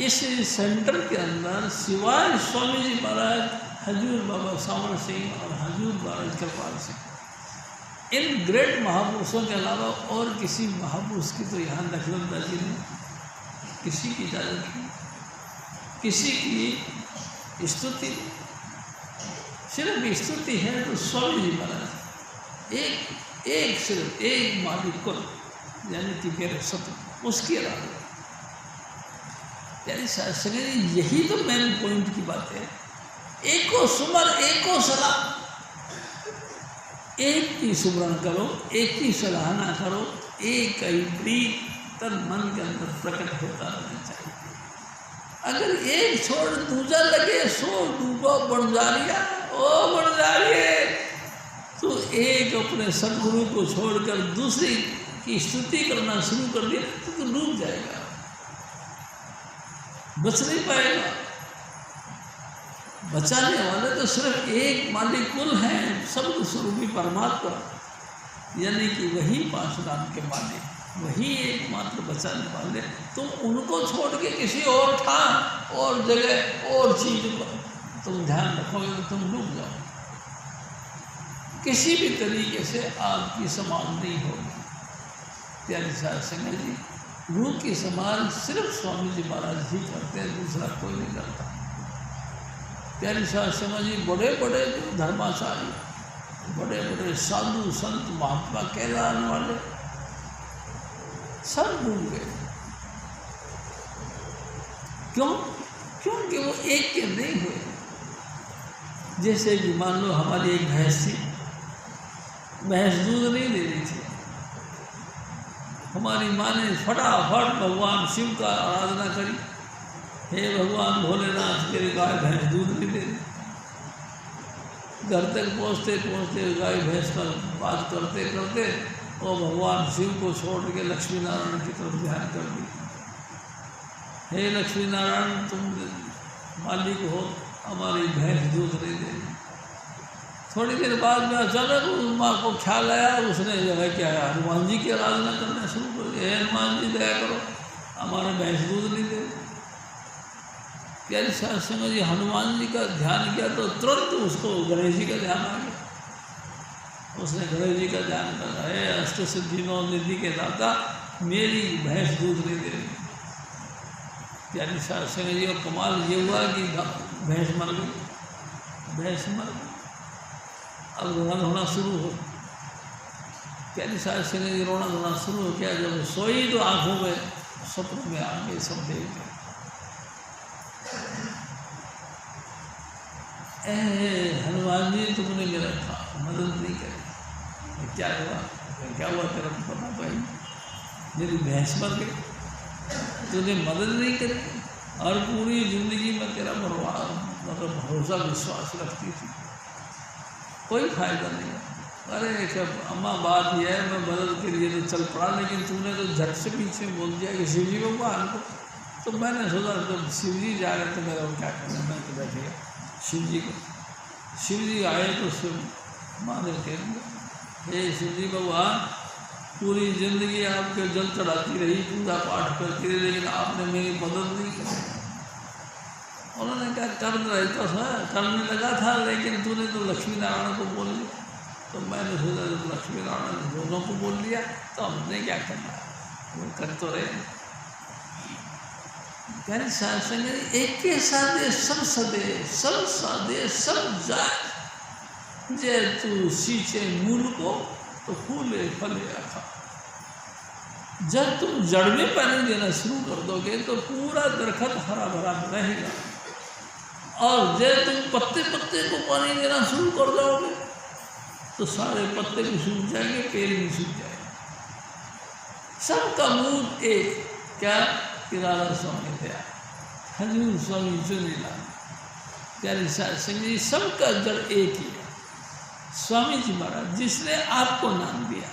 इस सेंटर के अंदर सिवाय स्वामी जी महाराज, हजूर बाबा सावर सिंह और हजूर महाराज कृपाल सिंह, इन ग्रेट महापुरुषों के अलावा और किसी महापुरुष की तो यहाँ दखलंदाजी नहीं, किसी की इजाज़त नहीं, किसी की स्तुति। सिर्फ स्तुति है तो स्वामी जी महाराज एक सिर्फ एक मालिक कुल यानी कि मेरे सत्य उसकी अलावा। यानी शास्त्र यही तो मेन पॉइंट की बात है। एको सुमर एको सलाह, एक की सुमरण करो, एक की सराहना करो, एक ही प्रीत तन मन के अंदर प्रकट होता रहना चाहिए। अगर एक छोड़ दूजा लगे सो डूबो बंजारिया, ओ बंजारिये, तो एक अपने सदगुरु को छोड़कर दूसरी की स्तुति करना शुरू कर दिया तो डूब जाएगा, बच नहीं पाएगा। बचाने वाले तो सिर्फ एक मालिक कुल हैं, शब्द स्वरूपी परमात्मा, यानी कि वही पाशुराम के मालिक, वही एकमात्र बचाने वाले। तुम उनको छोड़ के किसी और ठाम और जगह और चीज पर तुम ध्यान रखोगे तो तुम डूब जाओ। किसी भी तरीके से आपकी संभाल नहीं होगी। प्यारे साहब सिंह जी, रूह की संभाल सिर्फ स्वामी जी महाराज ही करते हैं, दूसरा कोई नहीं करता। प्यारे साहब सिंह जी बड़े बड़े धर्माचार्य, बड़े बड़े साधु संत महात्मा कहलाने वाले सब डूब गए। क्यों? क्योंकि वो एक के नहीं हुए। जैसे कि मान लो हमारी एक भैंस थी, भैंस दूध नहीं दे रही थी, हमारी माँ ने फटाफट भगवान शिव का आराधना करी, हे भगवान भोलेनाथ मेरी गाय भैंस दूध नहीं दे रही। घर तक पहुँचते पहुँचते गाय भैंस पर बात करते करते और भगवान शिव को छोड़ के लक्ष्मी नारायण की तरफ ध्यान कर दी। हे लक्ष्मी नारायण तुम मालिक हो, हमारी भैंस दूध नहीं दे रही। थोड़ी देर बाद में अचानक उस माँ को ख्याल आया, उसने जो है क्या हनुमान जी की आराधना करना शुरू कर दिया। हे हनुमान जी दया करो, हमारे भैंस दूध नहीं दे। प्यारे साहब सिंह जी हनुमान जी का ध्यान किया तो तुरंत उसको गणेश जी का ध्यान आ गया। उसने गणेश जी का ध्यान करा, हे अष्ट सिद्धि नौ निधि के दाता मेरी भैंस दूध नहीं दे रही। प्यारे साहब सिंह जी और कमाल ये हुआ कि भैंस मर गई, भैंस मर गई। अब रोना धोना शुरू हो। प्यारी साहब सिंह जी रोना धोना शुरू हो गया। जब सोई तो आंखों में सपनों में आ गए सब देख गए। हनुमान जी तुमने मेरा मदद नहीं करी, क्या हुआ? क्या हुआ तेरा पता भाई? मेरी भैंस मर गई, तूने मदद नहीं करी और पूरी जिंदगी में तेरा मतलब भरोसा विश्वास रखती थी, कोई फायदा नहीं। अरे क्या अम्मा बात यह है, मैं मदद के लिए तो चल पड़ा, लेकिन तूने तो झट से पीछे बोल दिया कि शिव जी भगवान को। तो मैंने सोचा जब शिव जी जा रहे तो मेरा क्या करना, मैं तो बैठेगा शिव जी को। शिव जी आए तो शिव माने कह दिया, हे शिव जी भगवान पूरी ज़िंदगी आपके जल चढ़ाती रही, पूजा पाठ करती रही, लेकिन आपने मेरी मदद नहीं की। उन्होंने क्या कर्म रहता था, करने लगा था, लेकिन तूने तो लक्ष्मी नारायण को बोल दिया। तो मैंने सोचा जब लक्ष्मी नारायण दोनों को बोल दिया तो हमने क्या करना, वो कर तो रहे। यानी शासन एक के सादे सब सदे, सब सादे सब जाए। जे तू सींचे मूल को तो फूले फले अखा। जब तुम जड़ में पानी देना शुरू कर दोगे तो पूरा दरखत हरा भरा रहेगा, और जब तुम पत्ते पत्ते को पानी देना शुरू कर दोगे तो सारे पत्ते भी सूख जाएंगे, पेड़ भी सूख जाएंगे। सबका मूल एक, क्या? किरारा स्वामी दया, हजूर स्वामी चुनीलाल प्यारे साध संगत जी, सबका जड़ एक ही है। स्वामी जी महाराज जिसने आपको नाम दिया,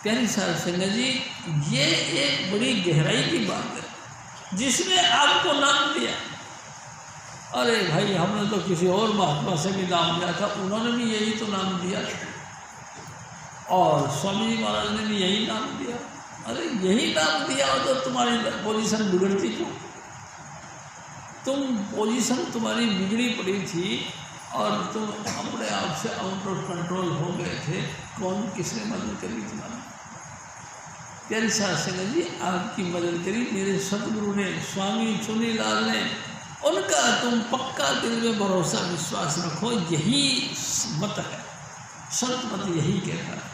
प्यारी साध संगत जी, ये एक बड़ी गहराई की बात है। जिसने आपको नाम दिया, अरे भाई हमने तो किसी और महात्मा से भी नाम दिया था, उन्होंने भी यही तो नाम दिया था, और स्वामी जी महाराज ने भी यही नाम दिया। अरे यही नाम दिया हो तो तुम्हारी पोजीशन बिगड़ती क्यों? तुम पोजीशन तुम्हारी बिगड़ी पड़ी थी और तुम अपने आप से आउट ऑफ कंट्रोल हो गए थे। कौन किसने मदद करी तुम्हारी? प्यारी साध संगत जी, आपकी मदद करी मेरे सतगुरु ने, स्वामी चुनीलाल ने। उनका तुम पक्का दिल में भरोसा विश्वास रखो, यही मत है, संत मत यही कहता है।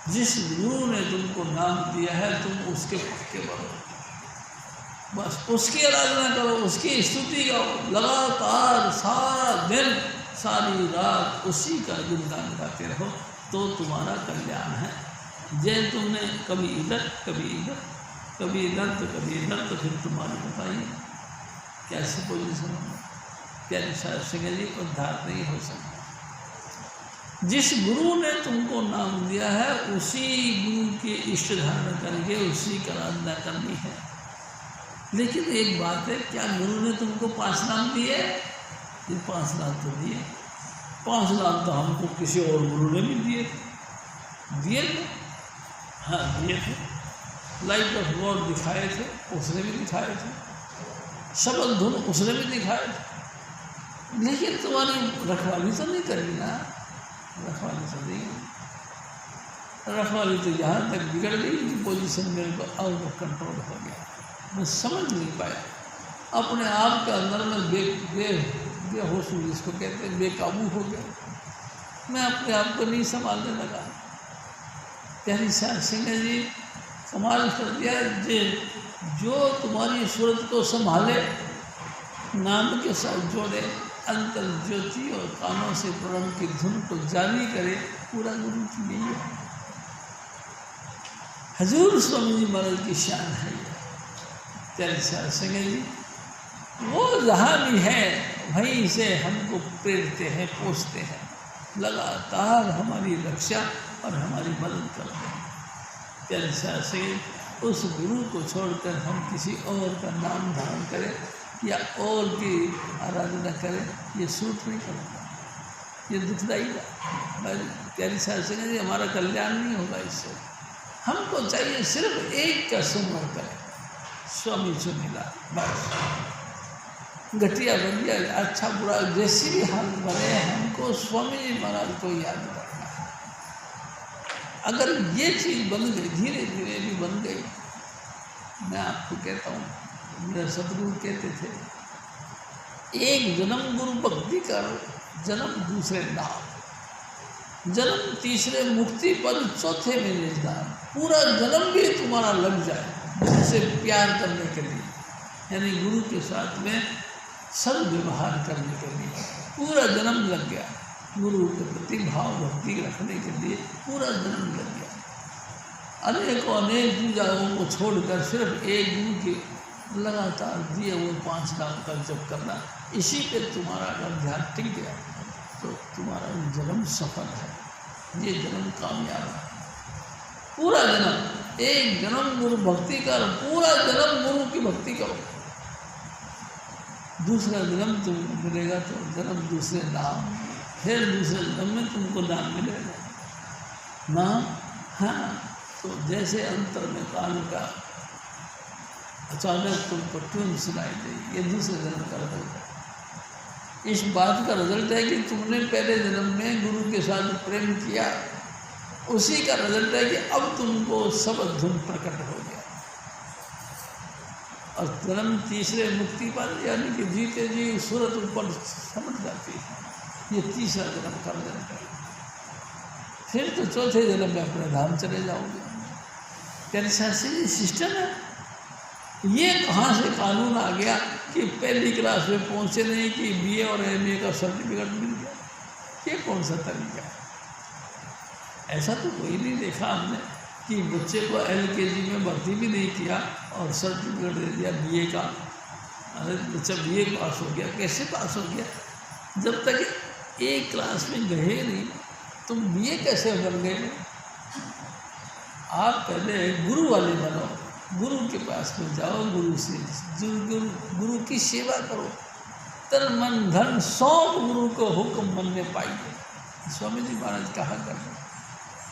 जिस गुरु ने तुमको नाम दिया है तुम उसके पक्के बनो, बस उसकी आराधना करो, उसकी स्तुति गाओ, लगातार सारा दिन सारी रात उसी का गुणगान गाते रहो, तो तुम्हारा कल्याण है। जैन तुमने कभी इधर कभी इधर, कभी इधर तो कभी इधर, तो फिर तुम्हारी बताइए कैसे पोजिशन हो? प्यारे साध संगत जी, उद्धार नहीं हो सकता। जिस गुरु ने तुमको नाम दिया है उसी गुरु के इष्ट धारण करके उसी का आराधना करनी है। लेकिन एक बात है, क्या गुरु ने तुमको 5 नाम दिए? ये 5 नाम तो दिए, 5 नाम तो हमको किसी और गुरु ने भी दिए थे। हाँ दिए थे। लाइट ऑफ गॉड दिखाए थे, उसने भी दिखाए थे। शब्द धुन उसने भी दिखाए थे। लेकिन तुम्हारी रखवाली तो नहीं करी ना, रखवाली तो नहीं। रखवाली तो यहाँ तक बिगड़ गई कि पोजीशन मेरे को आउट ऑफ कंट्रोल हो गया, मैं समझ नहीं पाया। अपने आप के अंदर में बेहोश हुई, इसको कहते हैं बेकाबू हो गया। मैं अपने आप को नहीं संभालने लगा। प्यारी साध संगत जी, कमाल कर दिया। जो तुम्हारी सूरत को संभाले, नाम के साथ जोड़े, अंतर ज्योति और कानों से प्रणव की धुन को जारी करे, पूरा गुरु की नहीं है। हजूर स्वामी जी महाराज की शान है। प्यारे साध संगत जी, वो जहाँ भी है वहीं से हमको प्रेरते हैं, पोसते हैं, लगातार हमारी रक्षा और हमारी मदद करते हैं। प्यारे साध संगत, उस गुरु को छोड़कर हम किसी और का नाम धारण करें या और की आराधना करें, ये सूट नहीं करता, ये दुखदाई है। प्यारी साध संगत जी, हमारा कल्याण नहीं होगा इससे। हमको चाहिए सिर्फ एक का सुमरण करें, स्वामी चुनीलाल। बस घटिया बन जाए, अच्छा बुरा जैसी भी हालत बने, हमको स्वामी जी महाराज को याद रखना है। अगर ये चीज़ बन गई, धीरे धीरे भी बन गई, मैं आपको कहता हूँ, मेरे सतगुरु कहते थे, एक जन्म गुरु भक्ति कर, जन्म दूसरे नाम, जन्म तीसरे मुक्ति पर, चौथे में निजदान। पूरा जन्म भी तुम्हारा लग जाए गुरु से प्यार करने के लिए, यानी गुरु के साथ में सद्व्यवहार करने के लिए पूरा जन्म लग गया। गुरु के प्रति भाव भक्ति रखने के लिए पूरा जन्म लग गया। अनेक पूजाओं को छोड़कर सिर्फ एक गुरु के लगातार दिए हुए 5 नाम का जप करना, इसी पे तुम्हारा अगर ध्यान टिक गया तो तुम्हारा जन्म सफल है, ये जन्म कामयाब है। पूरा जन्म एक जन्म गुरु भक्ति कर, पूरा जन्म गुरु की भक्ति करो। दूसरा जन्म तुमको मिलेगा तो जन्म दूसरे नाम, फिर दूसरे जन्म में तुमको नाम मिलेगा नाम। हाँ, तो जैसे अंतर में कान का अचानक तुमको ट्यून सुनाई देगी, ये दूसरे जन्म का रिजल्ट है। इस बात का रिजल्ट है कि तुमने पहले जन्म में गुरु के साथ प्रेम किया, उसी का रिजल्ट है कि अब तुमको सब धुन प्रकट हो गया। और जन्म तीसरे मुक्ति पर, यानी कि जीते जी सूरत ऊपर समझ जाती है। ये तीसरा जन्म कर देता है, फिर तो चौथे जन्म में अपने धाम चले जाओगे। तेरे शास्त्री सिस्टम है। ये कहाँ से कानून आ गया कि पहली क्लास में पहुँचे नहीं कि बीए और एमए का सर्टिफिकेट मिल गया? ये कौन सा तरीका है? ऐसा तो कोई नहीं देखा हमने कि बच्चे को एलकेजी में भर्ती भी नहीं किया और सर्टिफिकेट दे दिया बीए का। अरे बच्चा बीए पास हो गया, कैसे पास हो गया? जब तक एक क्लास में गए नहीं तुम बीए कैसे बन गए? आप पहले गुरु वाले बनो, गुरु के पास में जाओ, गुरु से गुरु की सेवा करो, तन मन धन सौंप गुरु को हुक्म मन में पाइए। स्वामी जी महाराज कहा करते,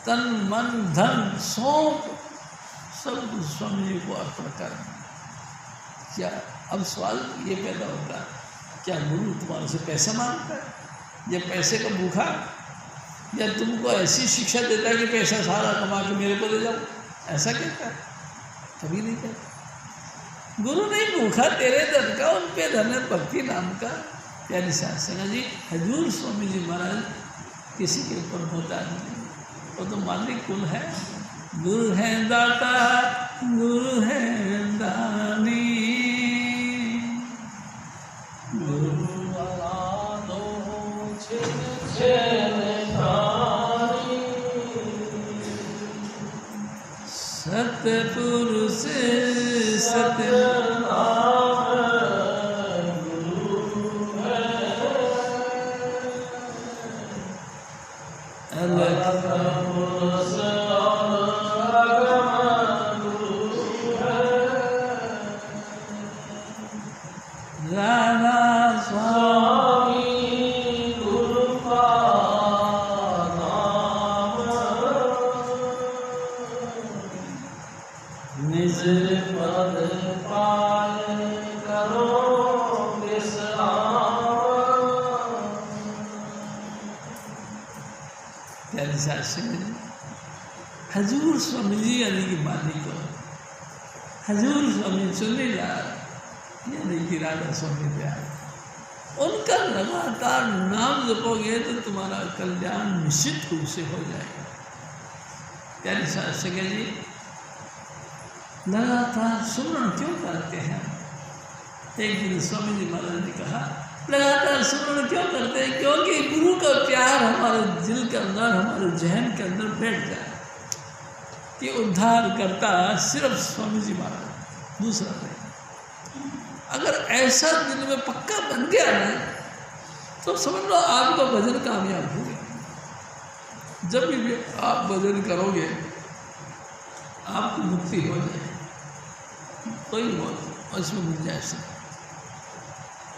तन मन धन सौंप सब कुछ स्वामी जी को अर्पण कर। क्या अब सवाल ये पैदा होता है, क्या गुरु तुम्हारे से पैसा मांगता है या पैसे का भूखा, या तुमको ऐसी शिक्षा देता है कि पैसा सारा कमा के मेरे को दे जाओ? ऐसा कहता है? कभी नहीं कहता। गुरु नहीं भूखा तेरे धन का, उन पे धन है भक्ति नाम का। प्यारी शास्त्री जी, हजूर स्वामी जी महाराज किसी के ऊपर होता नहीं, वो तो मालिक कुल है। गुरु है दाता, गुरु है दानी, गुरु वाला दो सतपुरुष सत्य हजूर स्वामी जी यानी कि मालिक, हजूर स्वामी चुनीलाल यानी कि राधा स्वामी प्यार, उनका लगातार नाम जपोगे तो तुम्हारा कल्याण निश्चित रूप से हो जाएगा। प्यारे शास्त्री जी, लगातार सुमरण क्यों करते हैं? एक दिन स्वामी जी महाराज ने कहा, लगातार सुमरण क्यों करते हैं? क्योंकि गुरु का प्यार हमारे दिल के अंदर, हमारे जहन के अंदर बैठ जाए कि उद्धार करता सिर्फ स्वामी जी महाराज, दूसरा नहीं। अगर ऐसा दिल में पक्का बन गया ना तो समझ लो आपका भजन कामयाब हो गया। जब भी आप भजन करोगे आपको मुक्ति हो जाए, कोई मौत इसमें गुंजाइश नहीं।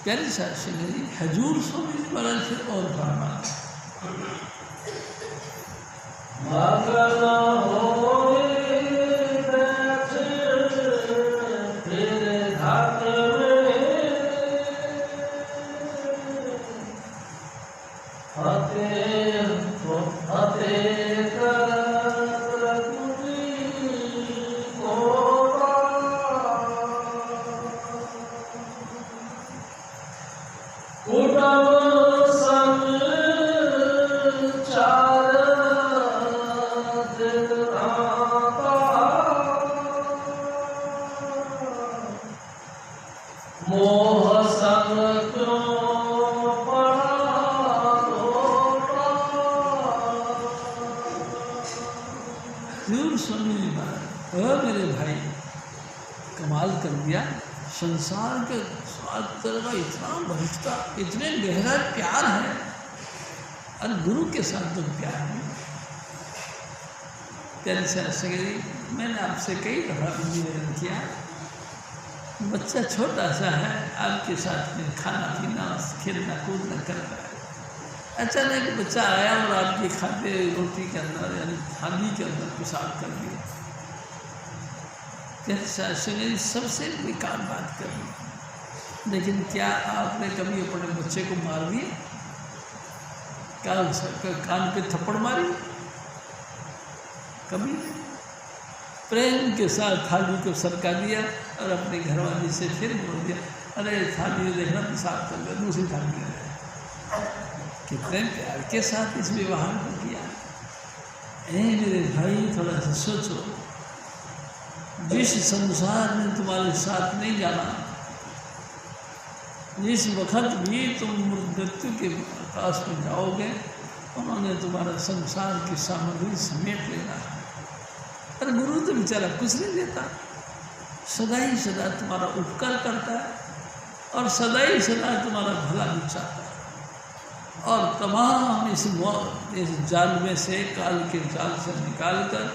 प्यारे शास्त्री जी, हजूर स्वामी जी महाराज फिर और फरमा, संसार के साथ का इतना भ्रष्टा, इतने गहरा प्यार है और गुरु के साथ तो प्यार है। प्यारे शास्त्री जी, मैंने आपसे कई दफा निवेदन किया, बच्चा छोटा सा है, आपके साथ में खाना पीना खेलना कूदना करता है, अचानक बच्चा आया और आपके खाते रोटी के अंदर यानी थाली के अंदर पेशाब कर दिया। शास्त्री सबसे बेकार बात कर दी, लेकिन क्या आपने कभी अपने बच्चे को मार दिया? क्या उसका कान पे थप्पड़ मारी? कभी प्रेम के साथ थाली को सरका दिया और अपने घरवाली से फिर बोल दिया, अरे थाली देखना पेशाब कर दिया, दूसरी थाली ले। कितने प्यार के साथ इस व्यवहार को किया। ए मेरे भाई, थोड़ा सा सोचो, जिस संसार ने तुम्हारे साथ नहीं जाना, जिस वक्त भी तुम मृत्यु के पास में जाओगे, उन्होंने तुम्हारा संसार की सामग्री समेट लेना है। पर गुरु तो बेचारा कुछ नहीं देता, सदा ही सदा तुम्हारा उपकार करता है और सदा ही सदा तुम्हारा भला भी चाहता है। और तमाम इस जाल में से, काल के जाल से निकाल कर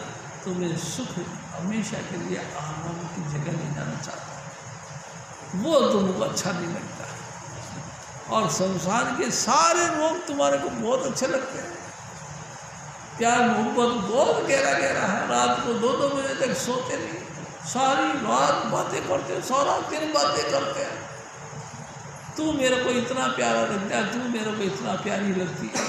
तुम्हें सुख, हमेशा के लिए आनंद की जगह ले जाना चाहता है। वो तुमको अच्छा नहीं लगता और संसार के सारे लोग तुम्हारे को बहुत अच्छे लगते हैं। प्यार मोहब्बत बहुत गहरा गहरा है। रात को 2-2 बजे तक सोते नहीं, सारी रात बातें करते हैं, सारा दिन बातें करते हैं। तू मेरे को इतना प्यारा लगता है, तू मेरे को इतना प्यारी लगती है।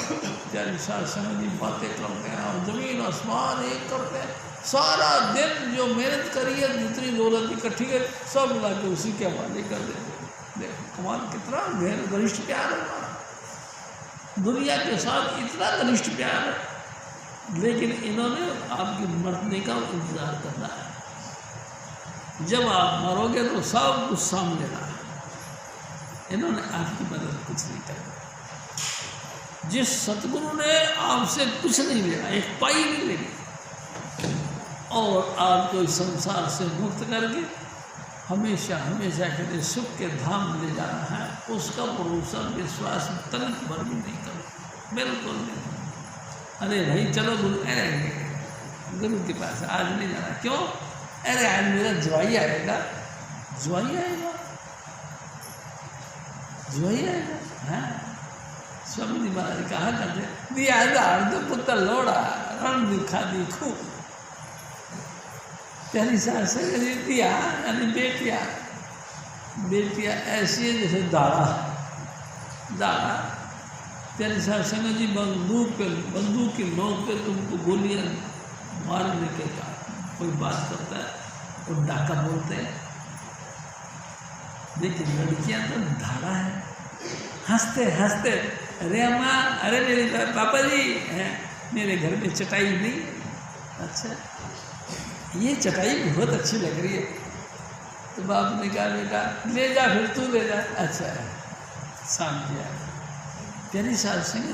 प्यारी साथ समझी बातें करते हैं और ज़मीन आसमान एक करते हैं। सारा दिन जो मेहनत करी है, जितनी दौलत इकट्ठी है, सब मिला के उसी के हवाले कर देते हैं। देखो कमाल, कितना घनिष्ठ प्यार है हमारा। दुनिया के साथ इतना घनिष्ठ प्यार है, लेकिन इन्होंने आपकी मरने का इंतज़ार करना है। जब आप मरोगे तो सब कुछ सामने लेना है। इन्होंने आपकी मदद कुछ नहीं करनी। जिस सतगुरु ने आपसे कुछ नहीं लेना, एक पाई नहीं लेनी, और आपको इस संसार से मुक्त करके हमेशा हमेशा के लिए सुख के धाम ले जाना है, उसका भरोसा विश्वास तनिक भर भी नहीं करो, बिल्कुल नहीं। अरे भाई चलो गुरु के पास आज नहीं जाना। क्यों? अरे आज मेरा ज्वाई आएगा, ज्वाई आएगा, ज्वाई आएगा। हाँ, स्वामी जी महाराज कहा करते दिया तो पुत्र लोड़ा रण दिखा दी खूब। पहली सास से दिया यानी बेटियाँ, बेटियाँ ऐसी है जैसे दाड़ा, दाड़ा। पहली सास संग जी बंदूक की नोक पे तुमको गोलियां मारने के का कोई बात करता है और डाका बोलते हैं, लेकिन लड़कियां तो धाड़ा है, हंसते हंसते अरे अम्मा, अरे मेरे पापा जी हैं, मेरे घर में चटाई नहीं। अच्छा, ये चटाई बहुत अच्छी लग रही है। तो बाप ने कहा बेटा ले जा, फिर तू ले जा। अच्छा है, शाम किया। प्यारी सास सिंह,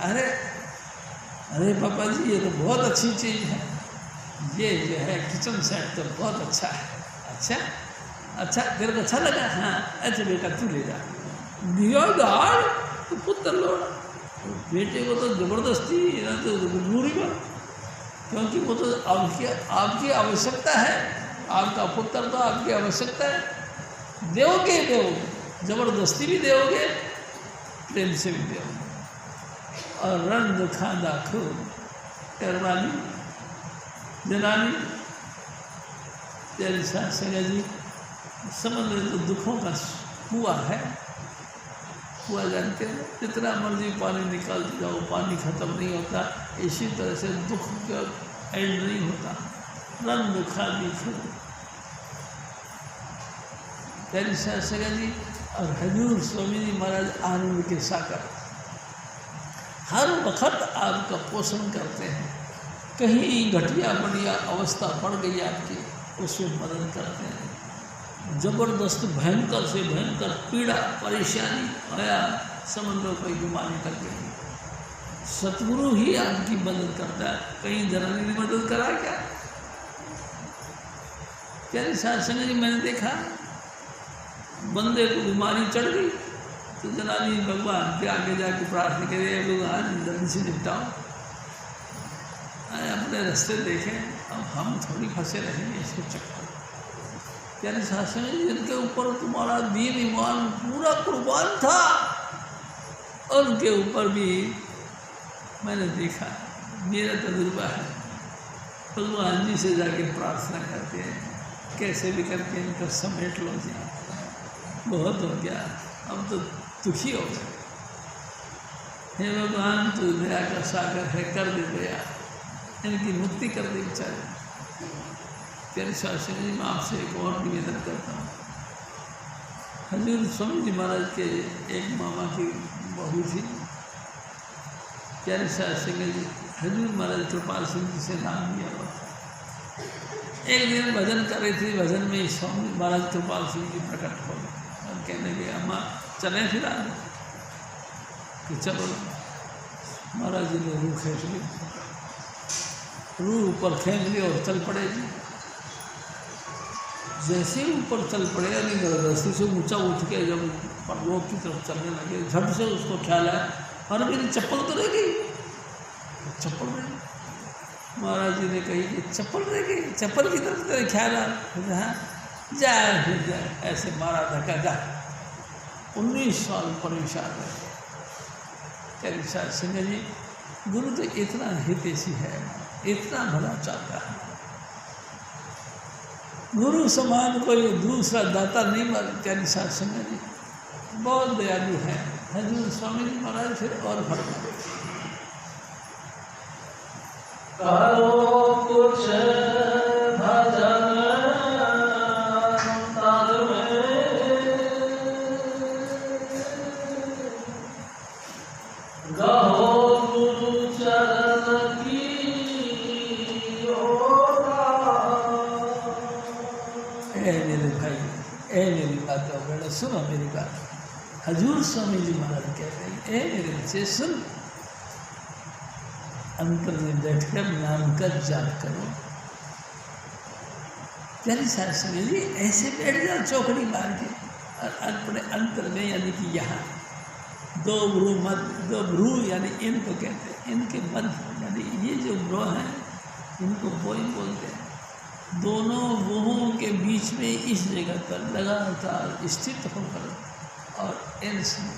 अरे अरे पापा जी ये तो बहुत अच्छी चीज़ है, ये जो है किचन सेट तो बहुत अच्छा है। अच्छा अच्छा, तेरे को अच्छा लगा? हाँ, अच्छा बेटा तू ले जा। दिया दाड़ तो पुत्र लोड़ा। बेटे को तो ज़बरदस्ती तो जरूरी बात, क्योंकि वो तो आपकी आवश्यकता है, आपका पुत्र तो आपकी आवश्यकता है। दोगे दोगे, ज़बरदस्ती भी दोगे, प्रेम से भी दोगे। और रंग खाना खूब करवानी जनानी। तेरी सास जी समझ लो तो दुखों का कुआ है, कुआ जानते हैं, जितना मर्जी पानी निकालते जाओ पानी ख़त्म नहीं होता। इसी तरह से दुख का एंड नहीं होता। रंग खाली खूब तेरी सास जी और हजूर स्वामी जी महाराज आनंद के सागर हर वक्त आपका पोषण करते हैं। कहीं घटिया बढ़िया अवस्था पड़ गई आपकी, उसमें मदद करते हैं। ज़बरदस्त भयंकर से भयंकर पीड़ा परेशानी आया, समझ लो कोई बीमारी कर गई, सतगुरु ही आपकी मदद करता है। कहीं जनानी ने मदद करा क्या? प्यारी सास संग जी मैंने देखा, बंदे को बीमारी चढ़ गई तो जनानी भगवान के आगे जाके प्रार्थना करे, भगवान जल्दी से निपटाओ, अपने रास्ते देखें, अब हम थोड़ी फंसे रहेंगे इसके चक्कर। प्यारी सास संग जी जिनके ऊपर तुम्हारा दीन ईमान पूरा कुर्बान था, उनके ऊपर भी मैंने देखा, मेरा तजुर्बा है, भगवान जी से जाके प्रार्थना करते हैं, कैसे भी करके इनका समेट लो जी, बहुत हो गया, अब तो दुखी हो गए। हे भगवान तू दया का सागर है, कर दे दया, इनकी मुक्ति कर दे बेचारे। प्यारी सास जी मैं आपसे एक और निवेदन करता हूँ। हजूर स्वामी जी महाराज के एक मामा की बहू थी, प्यारे साहब सिंह जी हजूर महाराज कृपाल सिंह जी से नाम लिया हुआ था। एक दिन भजन कर रही थी, भजन में स्वामी महाराज कृपाल सिंह जी प्रकट हो गए और कहने लगे अम्मा चलें फिर आज कि चलो। महाराज जी ने रूह खींच ली, रूह ऊपर खींच ली और चल पड़े जी। जैसे ही ऊपर चल पड़े यानी रस्सी से ऊंचा उठ के जब परलोक की तरफ चलने लगे, झट से उसको ख्याल आया अरे मेरी चप्पल तो रह गई, चप्पल रह गई। महाराज जी ने कही कि चप्पल रह गई, चप्पल की तरफ तेरे ख्याल आया, हाँ जाए फिर जाए, ऐसे मारा धक्का जा। 19 साल परेशान रहे। प्यारे साहब सिंह जी गुरु तो इतना हितैषी है, इतना भला चाहता है, गुरु समान कोई दूसरा दाता नहीं मारे। प्यारे साहब सिंह जी बहुत दयालु है। हजूर स्वामी जी महाराज फिर और फरमाते करो कुछ भजन तन में, गहो गुरु चरण की ओरा। ए मेरे भाई, ए मेरी बातों बेटा सुनो मेरी बात। हजूर स्वामी जी महाराज कहते हैं ए मेरे बच्चे सुन, अंतर में बैठकर नाम का जाप करो। प्यारी साहब सुनिए जी ऐसे बैठ जाओ चौकड़ी मार के और अपने अंतर में यानी कि यहाँ दो भ्रू यानी इनको कहते हैं, इनके मध्य यानी ये जो भ्रू हैं इनको बोई बोलते हैं। दोनों भ्रूओं के बीच में इस जगह पर लगातार स्थित होकर और इन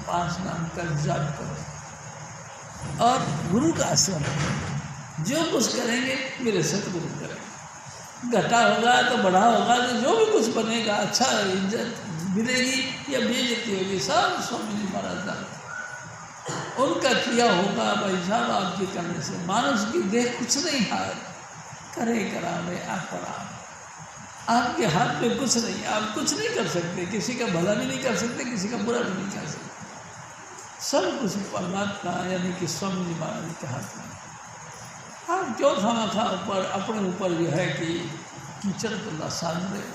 5 नाम का जाप करो और गुरु का आश्रम जो कुछ करेंगे मेरे सतगुरु करेंगे। घटा होगा तो बढ़ा होगा तो जो भी कुछ बनेगा, अच्छा इज्जत मिलेगी या बेइज्जती होगी, सब स्वामी जी महाराज जानते। उनका किया होगा भाई साहब आपके करने से मानुष की देह कुछ नहीं हार करे करावे आप आपके हाथ में कुछ नहीं, आप कुछ नहीं कर सकते, किसी का भला भी नहीं कर सकते, किसी का बुरा भी नहीं कर सकते। सब कुछ परमात्मा यानी कि स्वामी जी महाराज के हाथ में। आप क्यों खाना ऊपर अपने ऊपर जो है कि कीचड़ तो न साध रहे।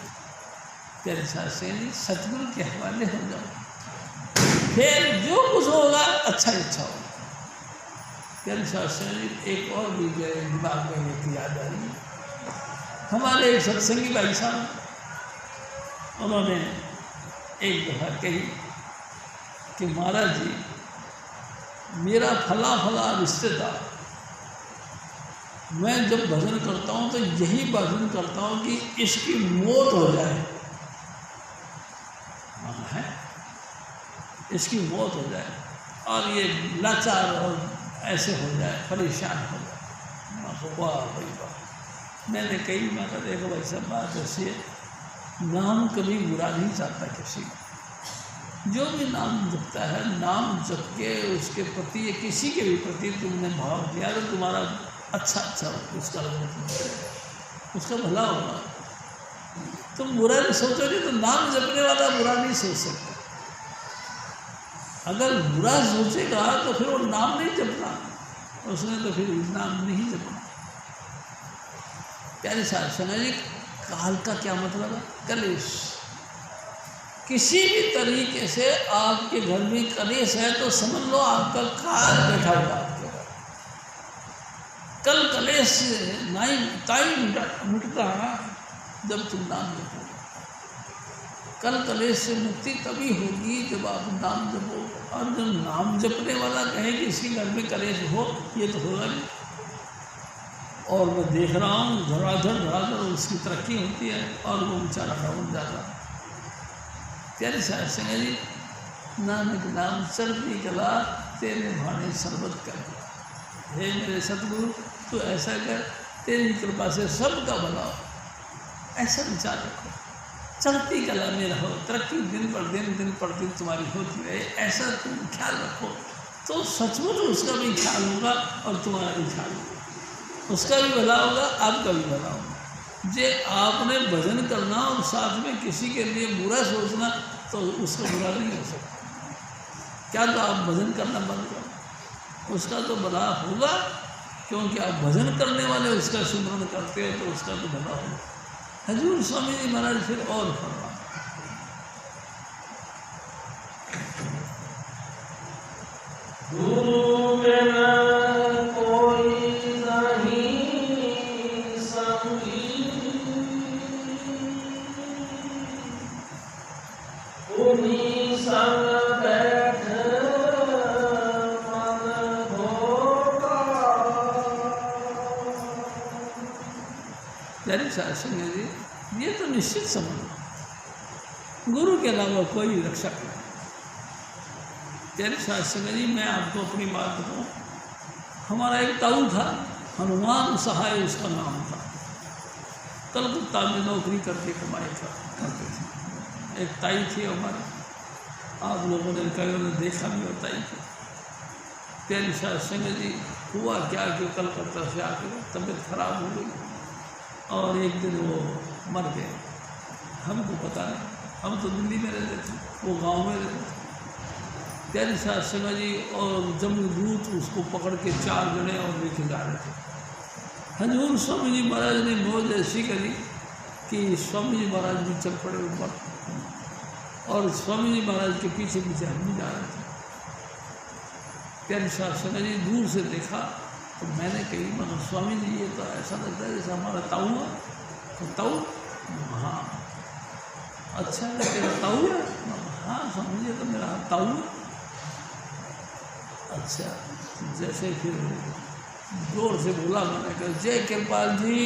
प्यारे साहब से सतगुरु के हवाले हो जाओ, फिर जो कुछ होगा अच्छा होगा। प्यारे साहब से एक और भी जो दिमाग में एक याद आ रही है, हमारे एक सत्संगी भाई साहब उन्होंने एक दफ़ा कही कि महाराज जी मेरा फला फला रिश्तेदार, मैं जब भजन करता हूँ तो यही भजन करता हूँ कि इसकी मौत हो जाए, है इसकी मौत हो जाए और ये लाचार और ऐसे हो जाए, परेशान हो जाए। वाह भाई वाह। मैंने कई बार देखो भाई सब बात ऐसी है, नाम कभी बुरा नहीं चाहता किसी का। जो भी नाम जपता है, नाम जप के उसके प्रति या किसी के भी प्रति तुमने भाव दिया तो तुम्हारा अच्छा उसका उसका भला होगा। तुम बुरा नहीं सोचोगे तो नाम जपने वाला बुरा नहीं सोच सकता। अगर बुरा सोचेगा तो फिर वो नाम नहीं जपना, उसने तो फिर नाम नहीं जपना। प्यारे साहब समझिए काल का क्या मतलब है? कलेश। किसी भी तरीके से आपके घर में कलेश है तो समझ लो आपका काल बैठा हुआ आपके घर। कल कलेश नहीं ताई मिटता जब तुम नाम जपो। कल कलेश से मुक्ति तभी होगी जब आप नाम जपो। और जब नाम जपने वाला कहे कि इसके घर में कलेश हो, ये तो होगा नहीं। और मैं देख रहा हूँ धड़ाधड़ उसकी तरक्की होती है और वो बेचारा बन जाता है। प्यारे साहब सिंह जी नानक नाम चढ़ती कला तेरे भाने सरबत कर। हे मेरे सतगुरु तू ऐसा कर, तेरी कृपा से सबका भला हो, ऐसा विचार रखो। चढ़ती कला में रहो, तरक्की दिन पर दिन तुम्हारी होती रहे, ऐसा तुम ख्याल रखो तो सचमुच उसका भी ख्याल होगा और तुम्हारा भी ख्याल होगा। उसका भी भला होगा, आपका भी भला होगा। जे आपने भजन करना और साथ में किसी के लिए बुरा सोचना तो उसका बुरा नहीं हो सकता। क्या तो आप भजन करना बंद करो, उसका तो भला होगा, क्योंकि आप भजन करने वाले उसका सुमरण करते हो तो उसका तो भला होगा। हजूर स्वामी जी महाराज फिर और फरमा, गुरु बिना कोई नहीं संगी, उन्हीं संग बैठ मन होगा। प्यारे साध संगत जी, ये तो निश्चित समझ, गुरु के अलावा कोई रक्षक नहीं। प्यारे साध संगत जी, मैं आपको अपनी बात बताऊँ, हमारा एक ताऊ था, हनुमान सहाय उसका नाम था, कलकत्ता में नौकरी करके कमाई करते थे। एक ताई थी हमारी, आप लोगों ने कई ने देखा भी हो ताई को। प्यारे साध संगत जी, हुआ क्या कि कलकत्ता से आकर तबीयत खराब हो गई और एक दिन वो मर गए। हमको पता नहीं, हम तो दिल्ली में रहते थे, वो गांव में रहते थे। प्यारे साध संगत जी, और जमदूत उसको पकड़ के 4 जने और लेके जा रहे थे। हजूर स्वामी जी महाराज ने मौज ऐसी करी कि स्वामी जी महाराज भी चल पड़े ऊपर, और स्वामी जी महाराज के पीछे पीछे हम भी जा रहे थे। प्यारे साध संगत जी, दूर से देखा तो मैंने कही, मतलब स्वामी जी ये तो ऐसा लगता है जैसे हमारा ताऊ है। तो ताऊ? हाँ। अच्छा है, तेरा ताऊ है? हाँ स्वामी जी, तो मेरा ताऊ है। अच्छा, जैसे फिर जोर से बोला, मैंने कहा जय कृपाल जी,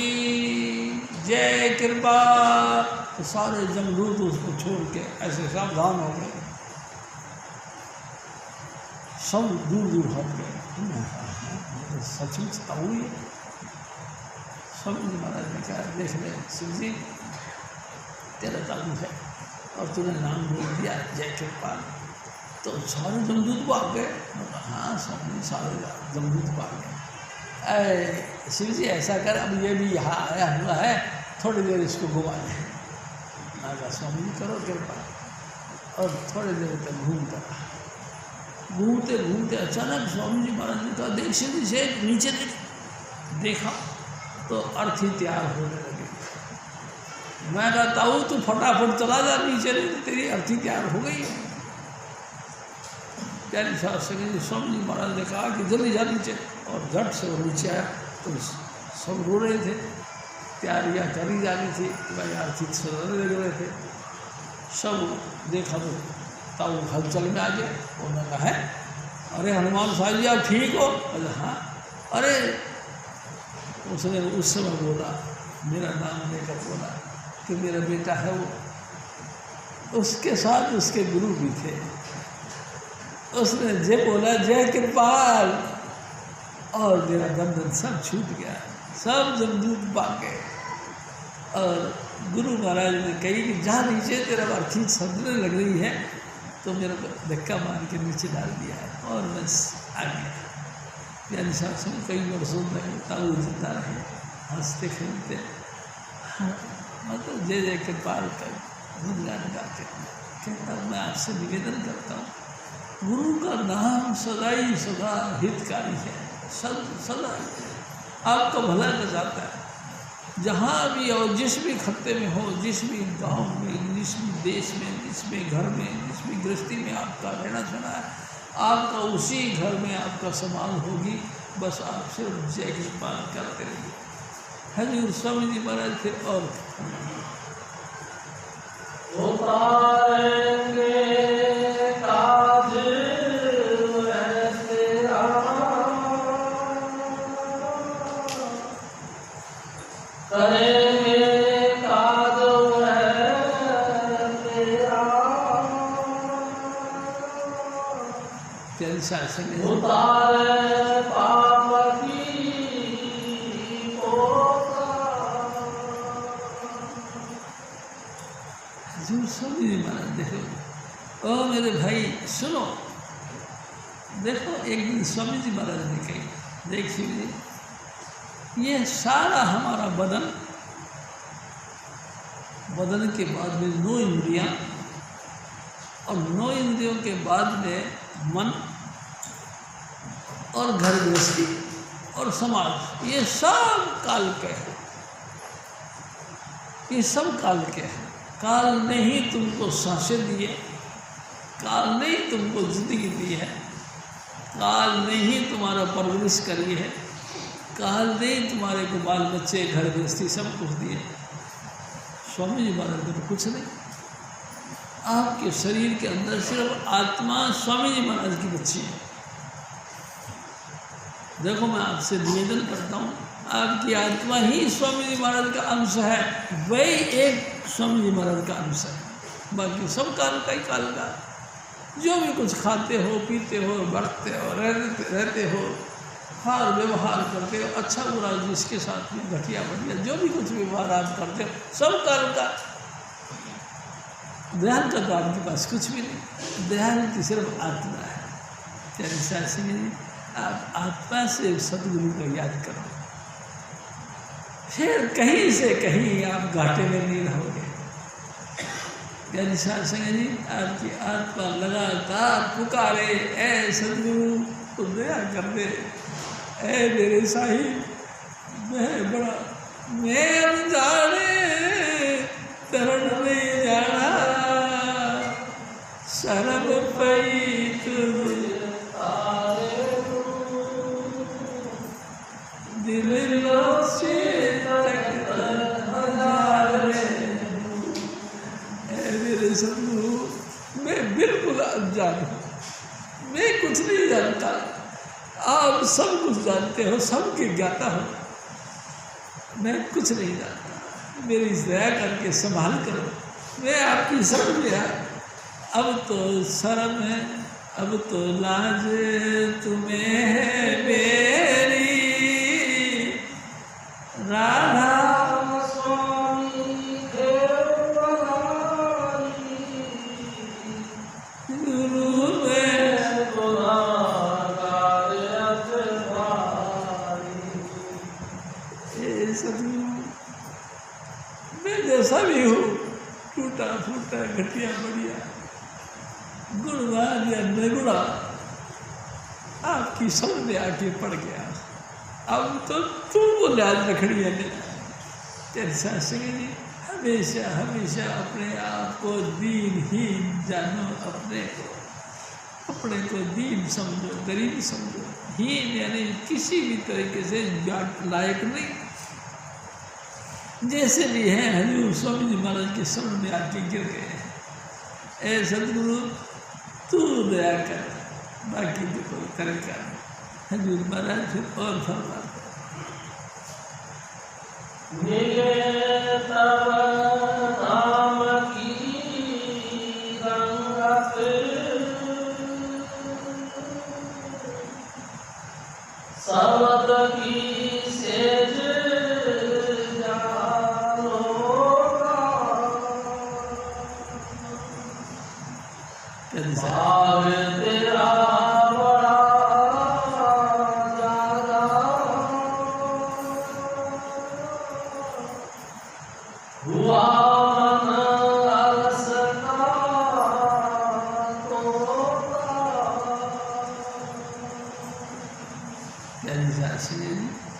जय कृपाल। तो सारे जमदूत उसको छोड़ के ऐसे सावधान हो गए, सब दूर दूर हट गए। सचमुच ताऊ ही। स्वामी जी महाराज ने कहा, देख ले शिव जी, तेरा ताऊ है और तूने नाम बोल दिया जय कृपाल, तो सारे जमदूत भाग गए। हाँ स्वामी, सारे जमदूत भाग गए। शिव जी ऐसा कर, अब ये भी यहाँ आया हुआ है, थोड़ी देर इसको घुमा दे। मैं कहा स्वामी जी करो कृपा, और थोड़ी देर तक घूमता रहा। घूमते घूमते अचानक स्वामी जी महाराज ने कहा, देख शिव जी से नीचे देख। देखा तो अर्थी तैयार होने लगे। मैं कहा ताऊ तू फटाफट चला जा नीचे, नहीं तो तेरी अर्थी तैयार हो गई है। प्यारे साध संगत जी, स्वामी जी महाराज ने कहा कि जल्दी जा नीचे, और झट से वो नीचे आया तो सब रो रहे थे, तैयारियाँ करी जा रही थी, भाई आर्थिक सजाने लग रहे थे। सब देखा तो ताऊ हलचल में आ गए। उन्होंने कहा है, अरे हनुमान साहब जी आप ठीक हो? अरे हाँ। अरे उसने उस समय बोला, मेरा नाम लेकर बोला कि मेरा बेटा है वो। उसके साथ उसके गुरु भी थे। उसने जय बोला जय कृपाल, और मेरा बंधन सब छूट गया, सब जमदूत भाग गए। और गुरु महाराज ने कही कि जा नीचे, तेरा अर्थी सजने लग रही है। तो मेरे को धक्का मार के नीचे डाल दिया और बस आ गया। प्यारे साहब से कई वर्षों तक ताऊ जिंदा रहे, हंसते खेलते, मतलब जय जय कृपाल का गुणगान गाते। कहता मैं आपसे निवेदन करता हूँ, गुरु का नाम सदा ही सदा हितकारी है, सदा आपका भला कर जाता है। जहाँ भी और जिस भी खत्ते में हो, जिस भी गांव में, जिस भी देश में, जिस भी घर में, जिस भी गृहस्थी में आपका रहना सहना है, आपका उसी घर में आपका संभाल होगी। बस आप सिर्फ जय कृपाल करते रहिए। हजूर स्वामी जी महाराज फिर और स्वामी जी महाराज देखो, ओ मेरे भाई सुनो, देखो एक दिन स्वामी जी महाराज ने कही, देख शिव जी, ये सारा हमारा बदन के बाद में 9 इंद्रियां, और 9 इंद्रियों के बाद में मन, और घर गृहस्थी और समाज, ये सब काल के हैं, ये सब काल के हैं। काल ने ही तुमको सांसें दी है, काल ने ही तुमको जिंदगी दी है, काल ने ही तुम्हारा परवरिश करी है, काल ने ही तुम्हारे को बाल बच्चे घर गृहस्थी सब कुछ दिए। स्वामी जी महाराज को तो कुछ नहीं, आपके शरीर के अंदर सिर्फ आत्मा स्वामी जी महाराज की बच्ची है। देखो मैं आपसे निवेदन करता हूँ, आपकी आत्मा ही स्वामी जी महाराज का अंश है, वही एक स्वामी जी महाराज का अंश है, बाकी सब काल का ही काल का। जो भी कुछ खाते हो, पीते हो, बढ़ते हो, रहते हो, हर व्यवहार करते हो, अच्छा बुरा जिसके साथ में घटिया बढ़िया जो भी कुछ व्यवहार आप करते हो, सब काल का। दयाल का तो आपके पास कुछ भी नहीं, दयाल की सिर्फ आत्मा है। तेरे साथ जी आप आत्मा से सदगुरु को याद करो, फिर कहीं से कहीं आप घाटे में नहीं रहोगे। प्यारी साध संगत जी, आपकी आत्मा लगातार पुकारे, ऐ सदगुरु तो दया कर दे, ऐ मेरे साहिब मैं बड़ा मैं अनजाने तरण नहीं जाना, शरण पई तुझ दिल लोचे मेरे सदगुरु, मैं बिल्कुल अनजान हूँ, मैं कुछ नहीं जानता, आप सब कुछ जानते हो, सबके ज्ञाता हो, मैं कुछ नहीं जानता, मेरी दया करके संभाल करो, मैं आपकी शरण में आया। अब तो शर्म है, अब तो लाज तुम्हें है मेरी, राधा स्वामी गुरु में सदगुरु, मैं जैसा भी हूँ, टूटा फूटा घटिया बढ़िया, गुणवान या निर्गुणा, आपकी समझ में आके पड़ गया। अब तो तुमको लाज रखनी है मेरा। तेरे साथ संगत जी हमेशा हमेशा अपने आप को दीनहीन जानो, अपने को दीन समझो, गरीब समझो, हीन यानी किसी भी तरीके से लायक नहीं, जैसे भी हैं हजूर स्वामी जी महाराज के शरण में आके गिर गए। ऐ सदगुरु तू दया कर, बाकी तो कोई तरीका नहीं। हजूर महाराज फिर और फरमाते,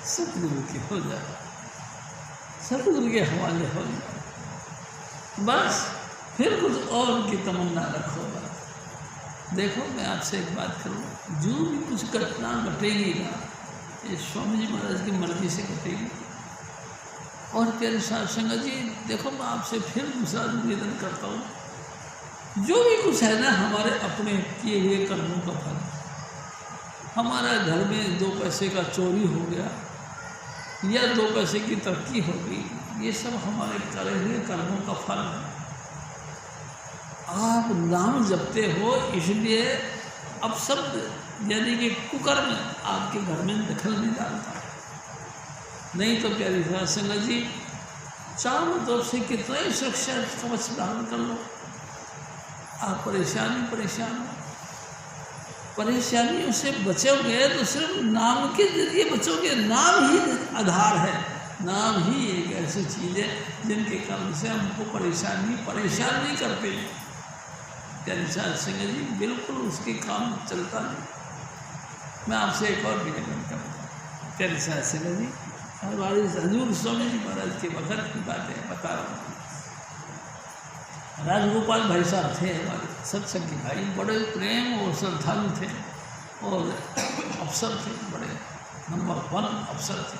सतगुरु के हो जाए, सतगुरु के हवाले हो जाए, बस फिर कुछ और की तमन्ना रखो। देखो मैं आपसे एक बात करूँ, जो भी कुछ घटना घटेगी ना, ये स्वामी जी महाराज की मर्जी से घटेगी। और प्यारे साध संगत जी, देखो मैं आपसे फिर दूसरा निवेदन करता हूँ, जो भी कुछ है ना हमारे अपने किए हुए कर्मों का फल। हमारा घर में 2 पैसे का चोरी हो गया या 2 पैसे की तरक्की हो गई, ये सब हमारे करे हुए कर्मों का फल है। आप नाम जपते हो, इसलिए अपशब्द यानी कि कुकर्म आपके घर में दखल नहीं डालता। नहीं तो प्यारी साध संगत जी, चारों तरफ से कितना ही सुरक्षा कवच धारण कर लो, आप परेशानियों से बचोगे तो सिर्फ नाम के जरिए बचोगे। नाम ही आधार है, नाम ही एक ऐसी चीज़ है जिनके कारण से हमको परेशान नहीं करते। प्यारी साध संगत जी, बिल्कुल उसके काम चलता नहीं। मैं आपसे एक और निवेदन करता हूँ, प्यारे साथ सिंह जी, हमारे हजूर स्वामी जी महाराज के वक्त की बातें बता रहा हूँ। राजगोपाल भाई साहब थे हमारे सत्संगी भाई, बड़े प्रेम और श्रद्धालु थे और अफसर थे, बड़े नंबर 1 अफसर थे।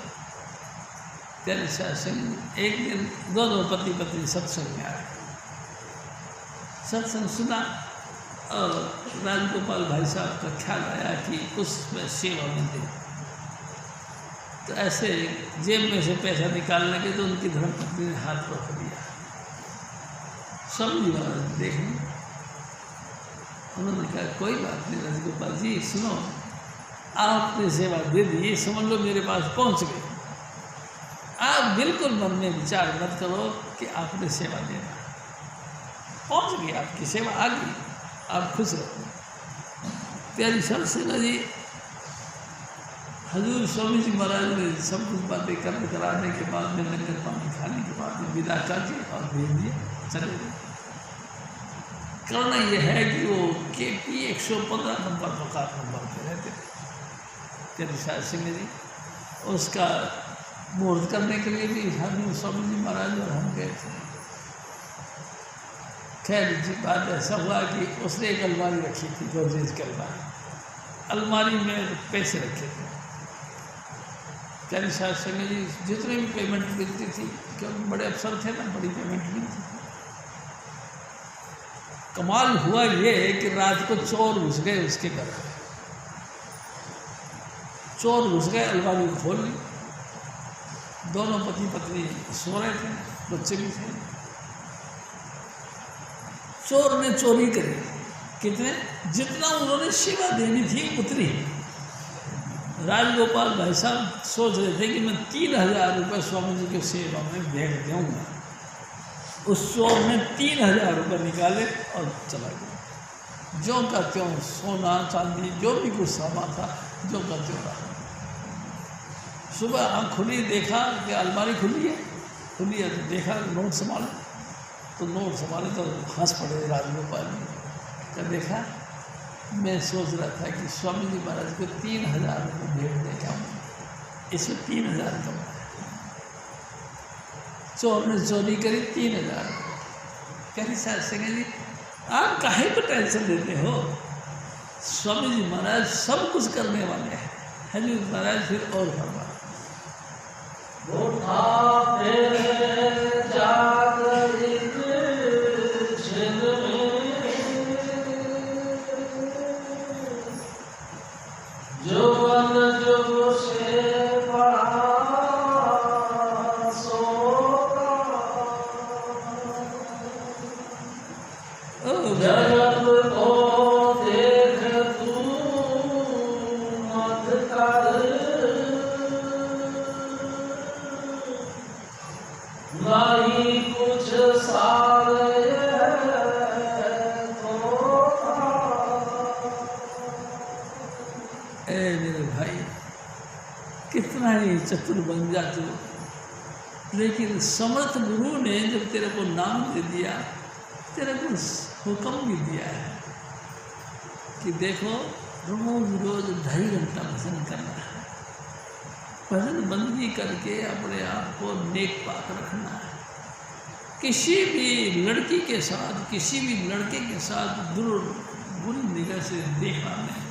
प्यारे साथ सिंह एक दिन दोनों पति पत्नी सत्संग में आए, सत्संग सुना और राजगोपाल भाई साहब का ख्याल आया कि उसमें सेवा में दे। तो ऐसे जेब में से पैसा निकालने लगे तो उनकी धर्मपत्नी ने हाथ रोक दिया। स्वामी महाराज देख ली, उन्होंने कहा कोई बात नहीं राजगोपाल जी, सुनो, आपने सेवा दे दी, ये समझ लो मेरे पास पहुंच गए। आप बिल्कुल मन में विचार मत करो कि आपने सेवा देना, पहुंच गई, आपकी सेवा आ गई, आप खुश रहो। प्यारी सरसेना जी, हजूर स्वामी जी महाराज ने सब कुछ बातें कराने के बाद में, लंगर पानी खाने के बाद में विदा कर दी और भेज दिया, चले गए। करना यह है कि वो KP 115 नंबर मकान नंबर पे रहते थे प्यारी साथ सिंह जी। उसका मुहूर्त करने के लिए भी हजूर स्वामी जी महाराज और हम गए थे। खैर जी, बात ऐसा हुआ कि उसने एक अलमारी रखी थी, गोदरेज की अलमारी, अलमारी में पैसे रखे थे। प्यारी साथ सिंह जी जितने भी पेमेंट मिलती थी, क्योंकि बड़े अफसर थे ना, बड़ी पेमेंट मिलती थी। कमाल हुआ ये कि रात को चोर घुस गए उसके घर, चोर घुस गए, अलमारी खोल ली, दोनों पति पत्नी सो रहे थे, बच्चे भी थे। चोर ने चोरी करी, कितने, जितना उन्होंने सेवा देनी थी उतनी। राजगोपाल भाई साहब सोच रहे थे कि मैं 3000 रुपये स्वामी जी की सेवा में भेज दूँगा। उस चोर ने 3000 रुपये निकाले और चला गया, जो का त्यों, सोना चांदी जो भी कुछ सामान था जो का त्यों रहा। सुबह आँख खुली, देखा कि अलमारी खुली है तो देखा नोट संभाले, तो नोट संभाले तो हंस पड़े राजगोपाल जी। क्या देखा, मैं सोच रहा था कि स्वामी जी महाराज को 3000 रुपये भेंट दे के आऊँ, इसमें 3000 कमाया। चोर ने चोरी करी 3000। कहती साथ सिंह जी, आप काहे को टेंशन लेते हो, स्वामी जी महाराज सब कुछ करने वाले हैं। हजूर महाराज फिर और फरमा, कितना ही चतुर बन जा तू, लेकिन समर्थ गुरु ने जब तेरे को नाम दे दिया, तेरे को हुक्म भी दिया है कि देखो रोज रोज 2.5 घंटा भजन करना है, भजन बंदगी करके अपने आप को नेक पाक रखना है। किसी भी लड़की के साथ, किसी भी लड़के के साथ बुरी निगाह से देखना नहीं।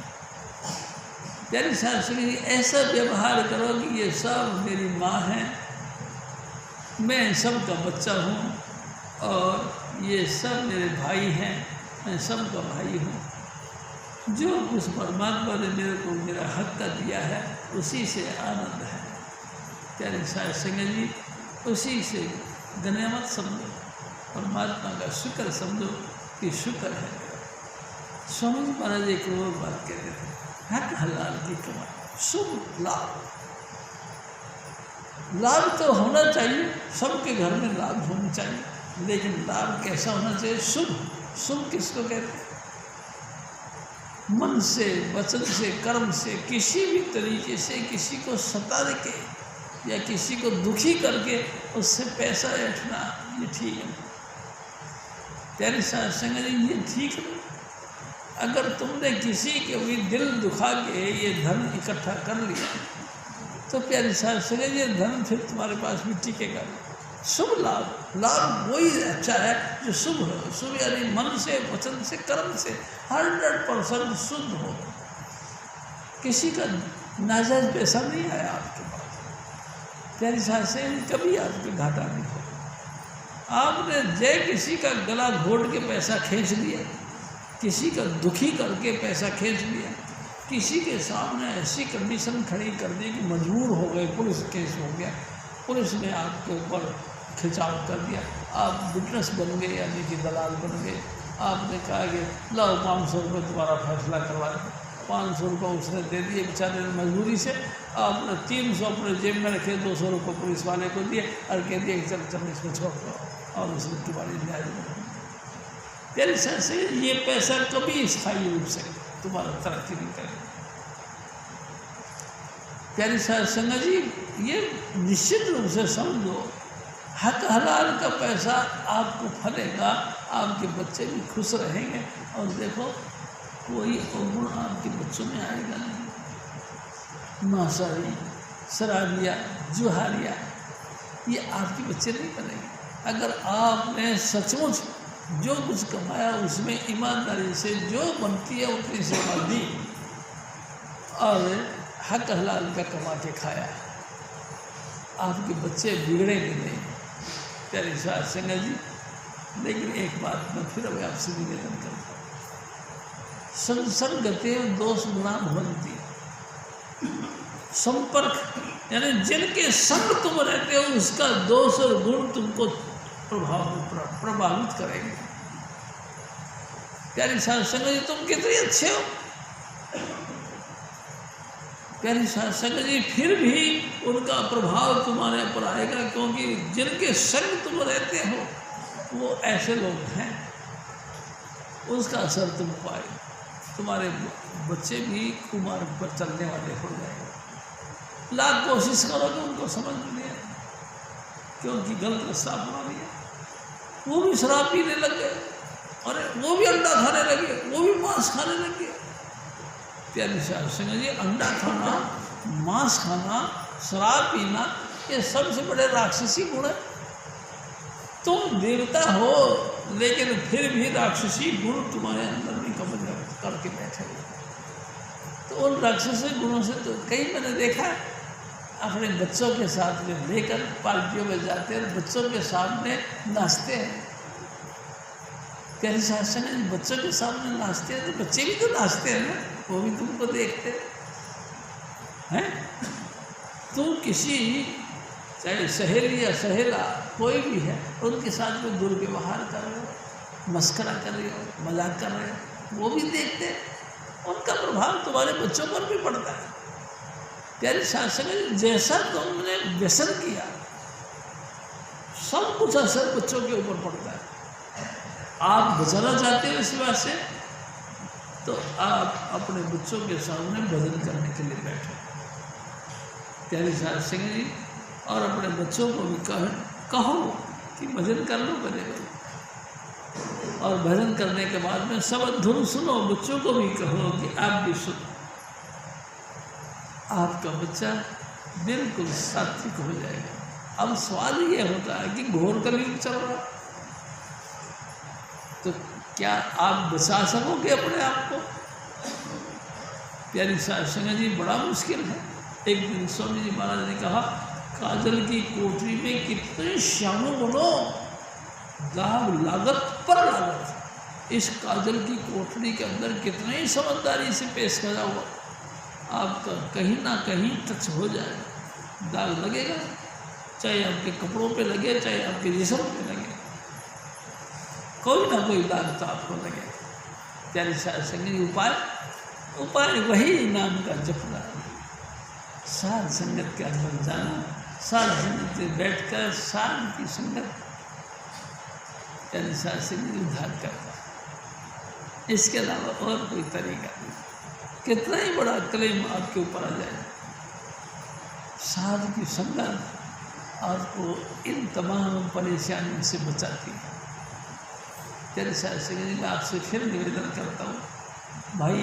प्यारी साहब से ऐसा व्यवहार करो कि ये सब मेरी माँ है, मैं सबका बच्चा हूँ और ये सब मेरे भाई हैं, मैं सबका भाई हूँ। जो कुछ परमात्मा ने मेरे को मेरा हक का दिया है उसी से आनंद है। प्यारे साहब सिंह जी, उसी से गनिमत समझो, परमात्मा का शुक्र समझो कि शुक्र है। स्वामी जी महाराज एक और बात कह रहे थे, हक हलाल की कमाई, शुभ लाभ। लाभ तो होना चाहिए, सबके घर में लाभ होना चाहिए, लेकिन लाभ कैसा होना चाहिए, शुभ। शुभ किसको कहते हैं, मन से, वचन से, कर्म से, किसी भी तरीके से किसी को सता के या किसी को दुखी करके उससे पैसा ऐंठना, ये ठीक है? प्यारे साहब संग जी, ये ठीक है? अगर तुमने किसी के भी दिल दुखा के ये धन इकट्ठा कर लिया तो प्यारी साहब से ये धन फिर तुम्हारे पास भी टिकेगा नहीं। शुभ लाभ, लाभ वही अच्छा है जो शुभ हो। शुभ यानी मन से, वचन से, कर्म से 100% शुद्ध हो। किसी का नाजायज पैसा नहीं आया आपके पास, प्यारी साहब से कभी आपके घाटा नहीं हो। आपने जय किसी का गला घोट के पैसा खींच लिया, किसी का दुखी करके पैसा खींच लिया, किसी के सामने ऐसी कंडीशन खड़ी कर दी कि मजबूर हो गए, पुलिस केस हो गया, पुलिस ने आपके ऊपर खिंचाव कर दिया, आप विटनेस बन गए यानी कि दलाल बन गए। आपने कहा कि लाओ 500 रुपये तुम्हारा फैसला करवा दो। 500 रुपये उसने दे दिए बेचारे ने मजबूरी से। आपने 300 अपने जेब में रखे, 200 रुपये पुलिस वाले को दिए और कह दिया कि चल चल इसमें छोड़ दो और उसने तुम्हारी न्याय में। तेरे से ये पैसा कभी स्थायी रूप से तुम्हारा तरक्की नहीं करेगा। प्यारी साहब संगत जी, ये निश्चित रूप से समझ लो, हक हलाल का पैसा आपको फलेगा, आपके बच्चे भी खुश रहेंगे और देखो कोई अवगुण आपके बच्चों में आएगा नहीं। मांसाहारी, शराबिया, जुहारिया, ये आपके बच्चे नहीं बनेंगे। अगर आपने सचमुच जो कुछ कमाया उसमें ईमानदारी से जो बनती है उतनी सेवा दी और हक हलाल का कमा के खाया, आपके बच्चे बिगड़ेंगे नहीं। प्यारी साहब संगत जी, लेकिन एक बात मैं फिर अभी आपसे निवेदन करता हूँ, संसर्गते दोष गुणा भवन्ति। संपर्क यानी जिनके संग तुम रहते हो उसका दोष और गुण तुमको प्रभावित करेंगे। प्यारी साहब संगत जी, तुम कितने अच्छे हो, प्यारी साहब संगत जी, फिर भी उनका प्रभाव तुम्हारे ऊपर आएगा, क्योंकि जिनके संग तुम रहते हो वो ऐसे लोग हैं, उसका असर तुमको आएगा। तुम्हारे बच्चे भी कुमार्ग पर चलने वाले हो जाएंगे। लाख कोशिश करोगे उनको समझ में नहीं आएगा, क्योंकि गलत रास्ता अपना लिया। वो भी शराब पीने लग गए, और वो भी अंडा खाने लगे, वो भी मांस खाने लगे। प्यारी साहब संगत जी, अंडा खाना, मांस खाना, शराब पीना, ये सबसे बड़े राक्षसी गुण है। तुम देवता हो लेकिन फिर भी राक्षसी गुण तुम्हारे अंदर भी कब्जा करके बैठे हुए। तो उन राक्षसी गुणों से तो कई मैंने देखा, अपने बच्चों के साथ में लेकर पार्टियों में जाते हैं, बच्चों के सामने नाचते हैं। प्यारी साहब संगत जी, बच्चों के सामने नाचते हैं तो बच्चे भी तो नाचते हैं ना, वो भी तुमको देखते हैं। तुम किसी, चाहे सहेली या सहेला कोई भी है, उनके साथ में दुर्व्यवहार कर रहे हो, मस्करा कर रहे हो, मजाक कर रहे हो, वो भी देखते हैं। उनका प्रभाव तुम्हारे बच्चों पर भी पड़ता है। प्यारी साहब संगत जी, जैसा तुमने व्यसन किया सब कुछ असर बच्चों के ऊपर पड़ता है। आप बचाना चाहते हो इस बात से, तो आप अपने बच्चों के सामने भजन करने के लिए बैठो प्यारी साहब संगत जी, और अपने बच्चों को भी कहो कि भजन कर लो मेरे भाई। और भजन करने के बाद में सब धुन सुनो, बच्चों को भी कहो कि आप भी सुनो। आपका बच्चा बिल्कुल सात्विक हो जाएगा। अब सवाल ये होता है कि घोर कलयुग चल रहा, तो क्या आप बचा सकोगे अपने आप को? प्यारी साहब संगत जी, बड़ा मुश्किल है। एक दिन स्वामी जी महाराज ने कहा, काजल की कोठरी में कितने श्यामो बनो, दाग लागत पर लागत। इस काजल की कोठरी के अंदर कितने ही समझदारी से पेश करा हुआ, आपका कहीं ना कहीं टच हो जाएगा, दाग लगेगा, चाहे आपके कपड़ों पे लगे, चाहे आपके जिस्म पे लगे, कोई ना कोई दाग तो आपको लगे। प्यारी साहब संगत, उपाय वही नाम का जपना, साध संगत के अंदर जाना, साध संगत में बैठकर शांति संगत, प्यारी साहब संगत उद्धार करता है। इसके अलावा और कोई तरीका नहीं। कितना ही बड़ा क्लेम आपके ऊपर आ जाए, साध की संगत आपको इन तमाम परेशानियों से बचाती है। प्यारे साहब संगत जी, मैं आपसे फिर निवेदन करता हूँ भाई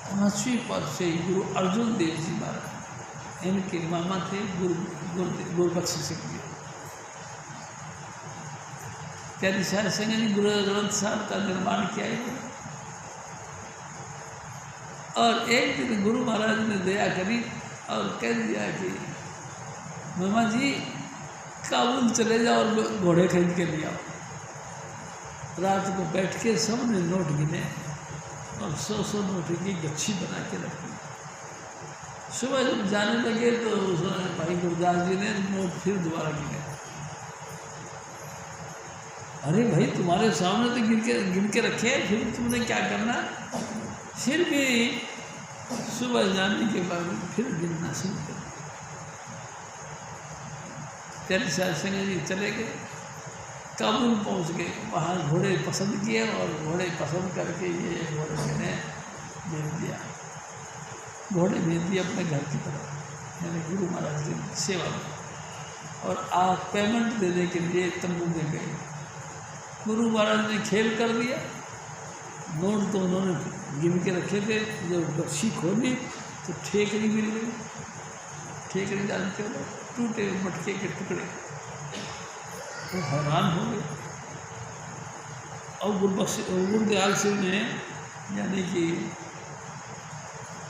5वीं पर से गुरु अर्जुन देव जी महाराज, इनके मामा थे गुरु बख्शी सिंह जी। प्यारी साहब सिंह जी गुरु ग्रंथ साहब का निर्माण किया है। और एक दिन गुरु महाराज ने दया करी और कह दिया कि मामा जी काबुल चले जाओ और घोड़े खरीद के ले आओ। रात को बैठ के सबने नोट गिने और 100 नोट की गच्छी बना के रखी। सुबह जब जाने लगे तो भाई गुरदास जी ने नोट फिर दोबारा गिने। अरे भाई तुम्हारे सामने तो गिन के रखे हैं, फिर तुमने क्या करना। फिर भी सुबह जाने के बाद फिर गिनना शुरू कर। प्यारे साहब सिंह जी चले गए, काबुल पहुंच गए। वहाँ घोड़े पसंद किए और घोड़े पसंद करके ये घोड़े मैंने भेज दिया, घोड़े भेज दिए अपने घर की तरफ, यानी गुरु महाराज की सेवा में। और आप पेमेंट देने के लिए तंबू में गए। गुरु महाराज ने खेल कर दिया। नोट तो उन्होंने गिन के रखे थे, जब बख्शी खोली तो ठेकरी मिल गई। ठेकरी जानते हो, टूटे मटके के टुकड़े। वो हैरान हो गए। और गुरदयाल सिंह ने यानी कि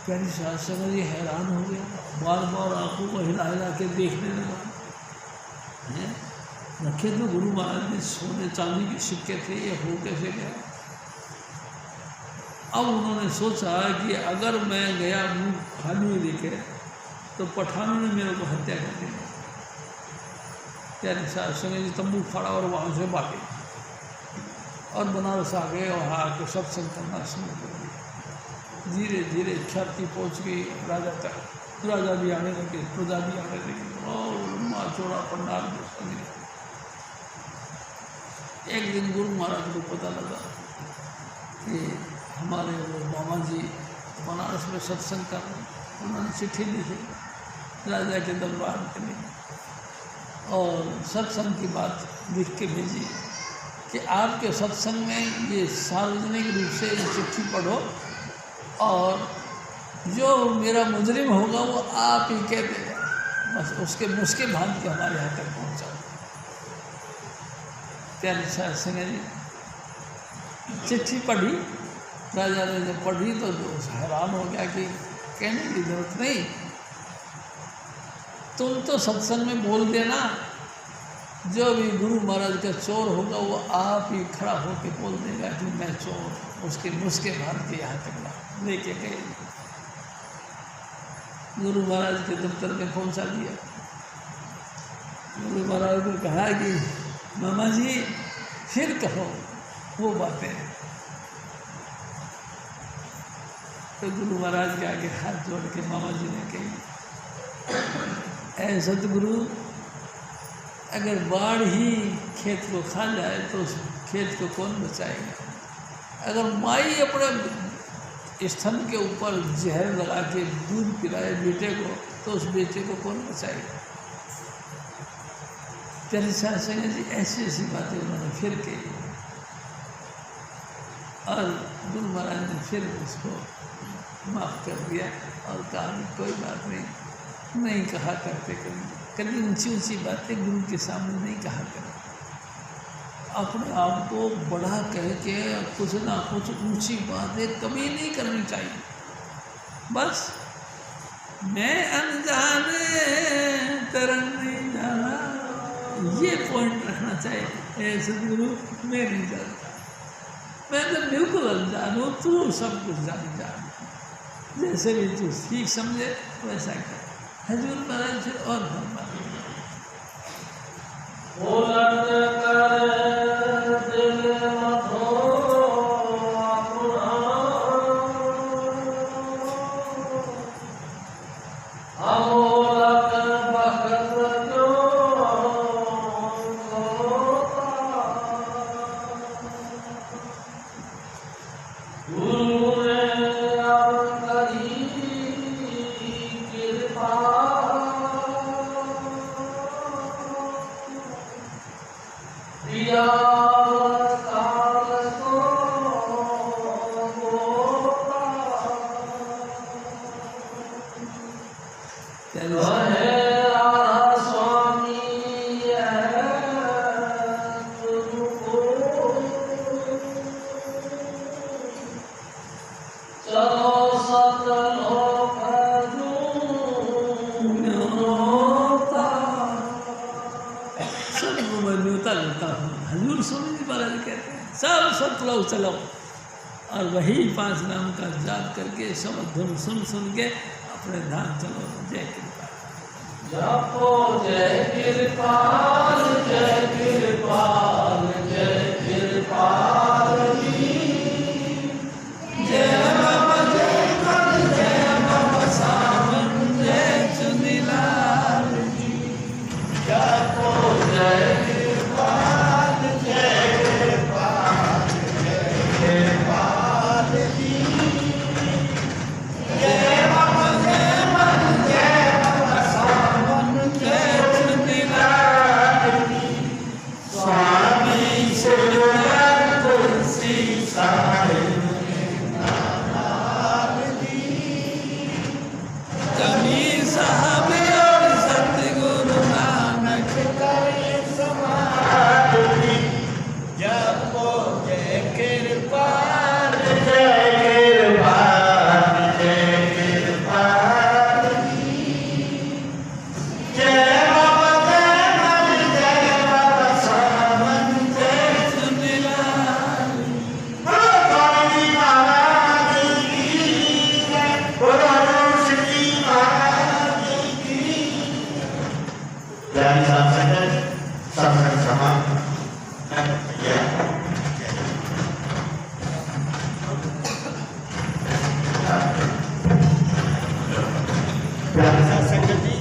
प्यारी साहब सिंह जी हैरान हो गया, बार बार आंखों को हिला हिला के देखने लगा। रखे तो गुरु महाराज ने सोने चांदी के सिक्के थे, ये हो कैसे गया। अब उन्होंने सोचा कि अगर मैं गया मुँह खाली लेके तो पठानों ने मेरे को हत्या कर दी। प्यारे साहब सिंह जी तंबू फाड़ा और वहाँ से भागे और बनारस आ गए। और आके सत्संग करना शुरू कर दिया। धीरे धीरे ख्याति पहुँच गई राजा तक। राजा भी आने लगे, प्रजा भी आने लगी और लंबा चौड़ा पंडाल में। एक दिन गुरु महाराज को पता लगा कि हमारे वो मामा जी बनारस में सत्संग कर रहे हैं। उन्होंने चिट्ठी लिखी राजा के दरबार के लिए और सत्संग की बात लिख के भेजी कि आपके सत्संग में ये सार्वजनिक रूप से ये चिट्ठी पढ़ो और जो मेरा मुजरिम होगा वो आप ही कह देगा, बस उसके मुस्के भाग के हमारे यहाँ तक पहुँचा। प्यारे साहब सिंह जी चिट्ठी पढ़ी। राजा ने जब पढ़ी तो हैरान हो गया कि कहने की जरूरत नहीं, तुम तो सत्संग में बोल देना, जो भी गुरु महाराज का चोर होगा वो आप ही खड़ा होकर बोल देगा कि मैं चोर। उसके मुस्के भाग के यहाँ तक लेके गए, गुरु महाराज के दफ्तर में पहुँचा दिया। गुरु महाराज ने कहा कि मामा जी फिर कहो वो बातें। तो गुरु महाराज के आगे हाथ जोड़ के मामा जी ने कही, ऐ सतगुरु, अगर बाढ़ ही खेत को खा जाए तो उस खेत को कौन बचाएगा। अगर माई अपने स्तन के ऊपर जहर लगा के दूध पिलाए बेटे को तो उस बेटे को कौन बचाएगा। प्यारे साहब सिंह जी ऐसी ऐसी बातें उन्होंने फिर कही और गुरु महाराज ने फिर उसको माफ़ कर दिया और कहा कोई बात नहीं कहा करते कभी ऊंची ऊंची बातें गुरु के सामने नहीं कहा करते। अपने आप को बड़ा कह के कुछ ना कुछ ऊंची बातें कभी नहीं करनी चाहिए। बस मैं अनजाने तरन नहीं जाना, ये पॉइंट रखना चाहिए। सदगुरु मैं नहीं जानता, मैं तो बिल्कुल अनजान हूँ, तू सब कुछ जान जैसे भी तू ठीक समझे वैसा कर। हजूर महाराज फिर और चलता हूँ। हजूर स्वामी जी महाराज कहते हैं सब सतलोक चलो, और वही 5 नाम का जाप करके सब धुन सुन के अपने धाम चलो। जय कृपा। जपो जय कृपाल, जय कृपाल, जय कृपाल जी। जय बाबा जय बाबा जय बाबा सावन जय चुनीलाल जी। जपो जय कृपाल, जय कृपाल, जय कृपाल जी। जय बाबा जय बाबा जय बाबा सावन जय चुनीलाल जी। स्वामी शिवनाथ तुलसी साहिब कबीर साहब और सतगुरु नानक जपो जय कृपाल, जय कृपाल, जय कृपाल जय बाबा जय बाबा सावन जय चुनीलाल स्वामी महाराज की जय, बोलो श्री महाराज की जय। सत्संग समाप्त। संगति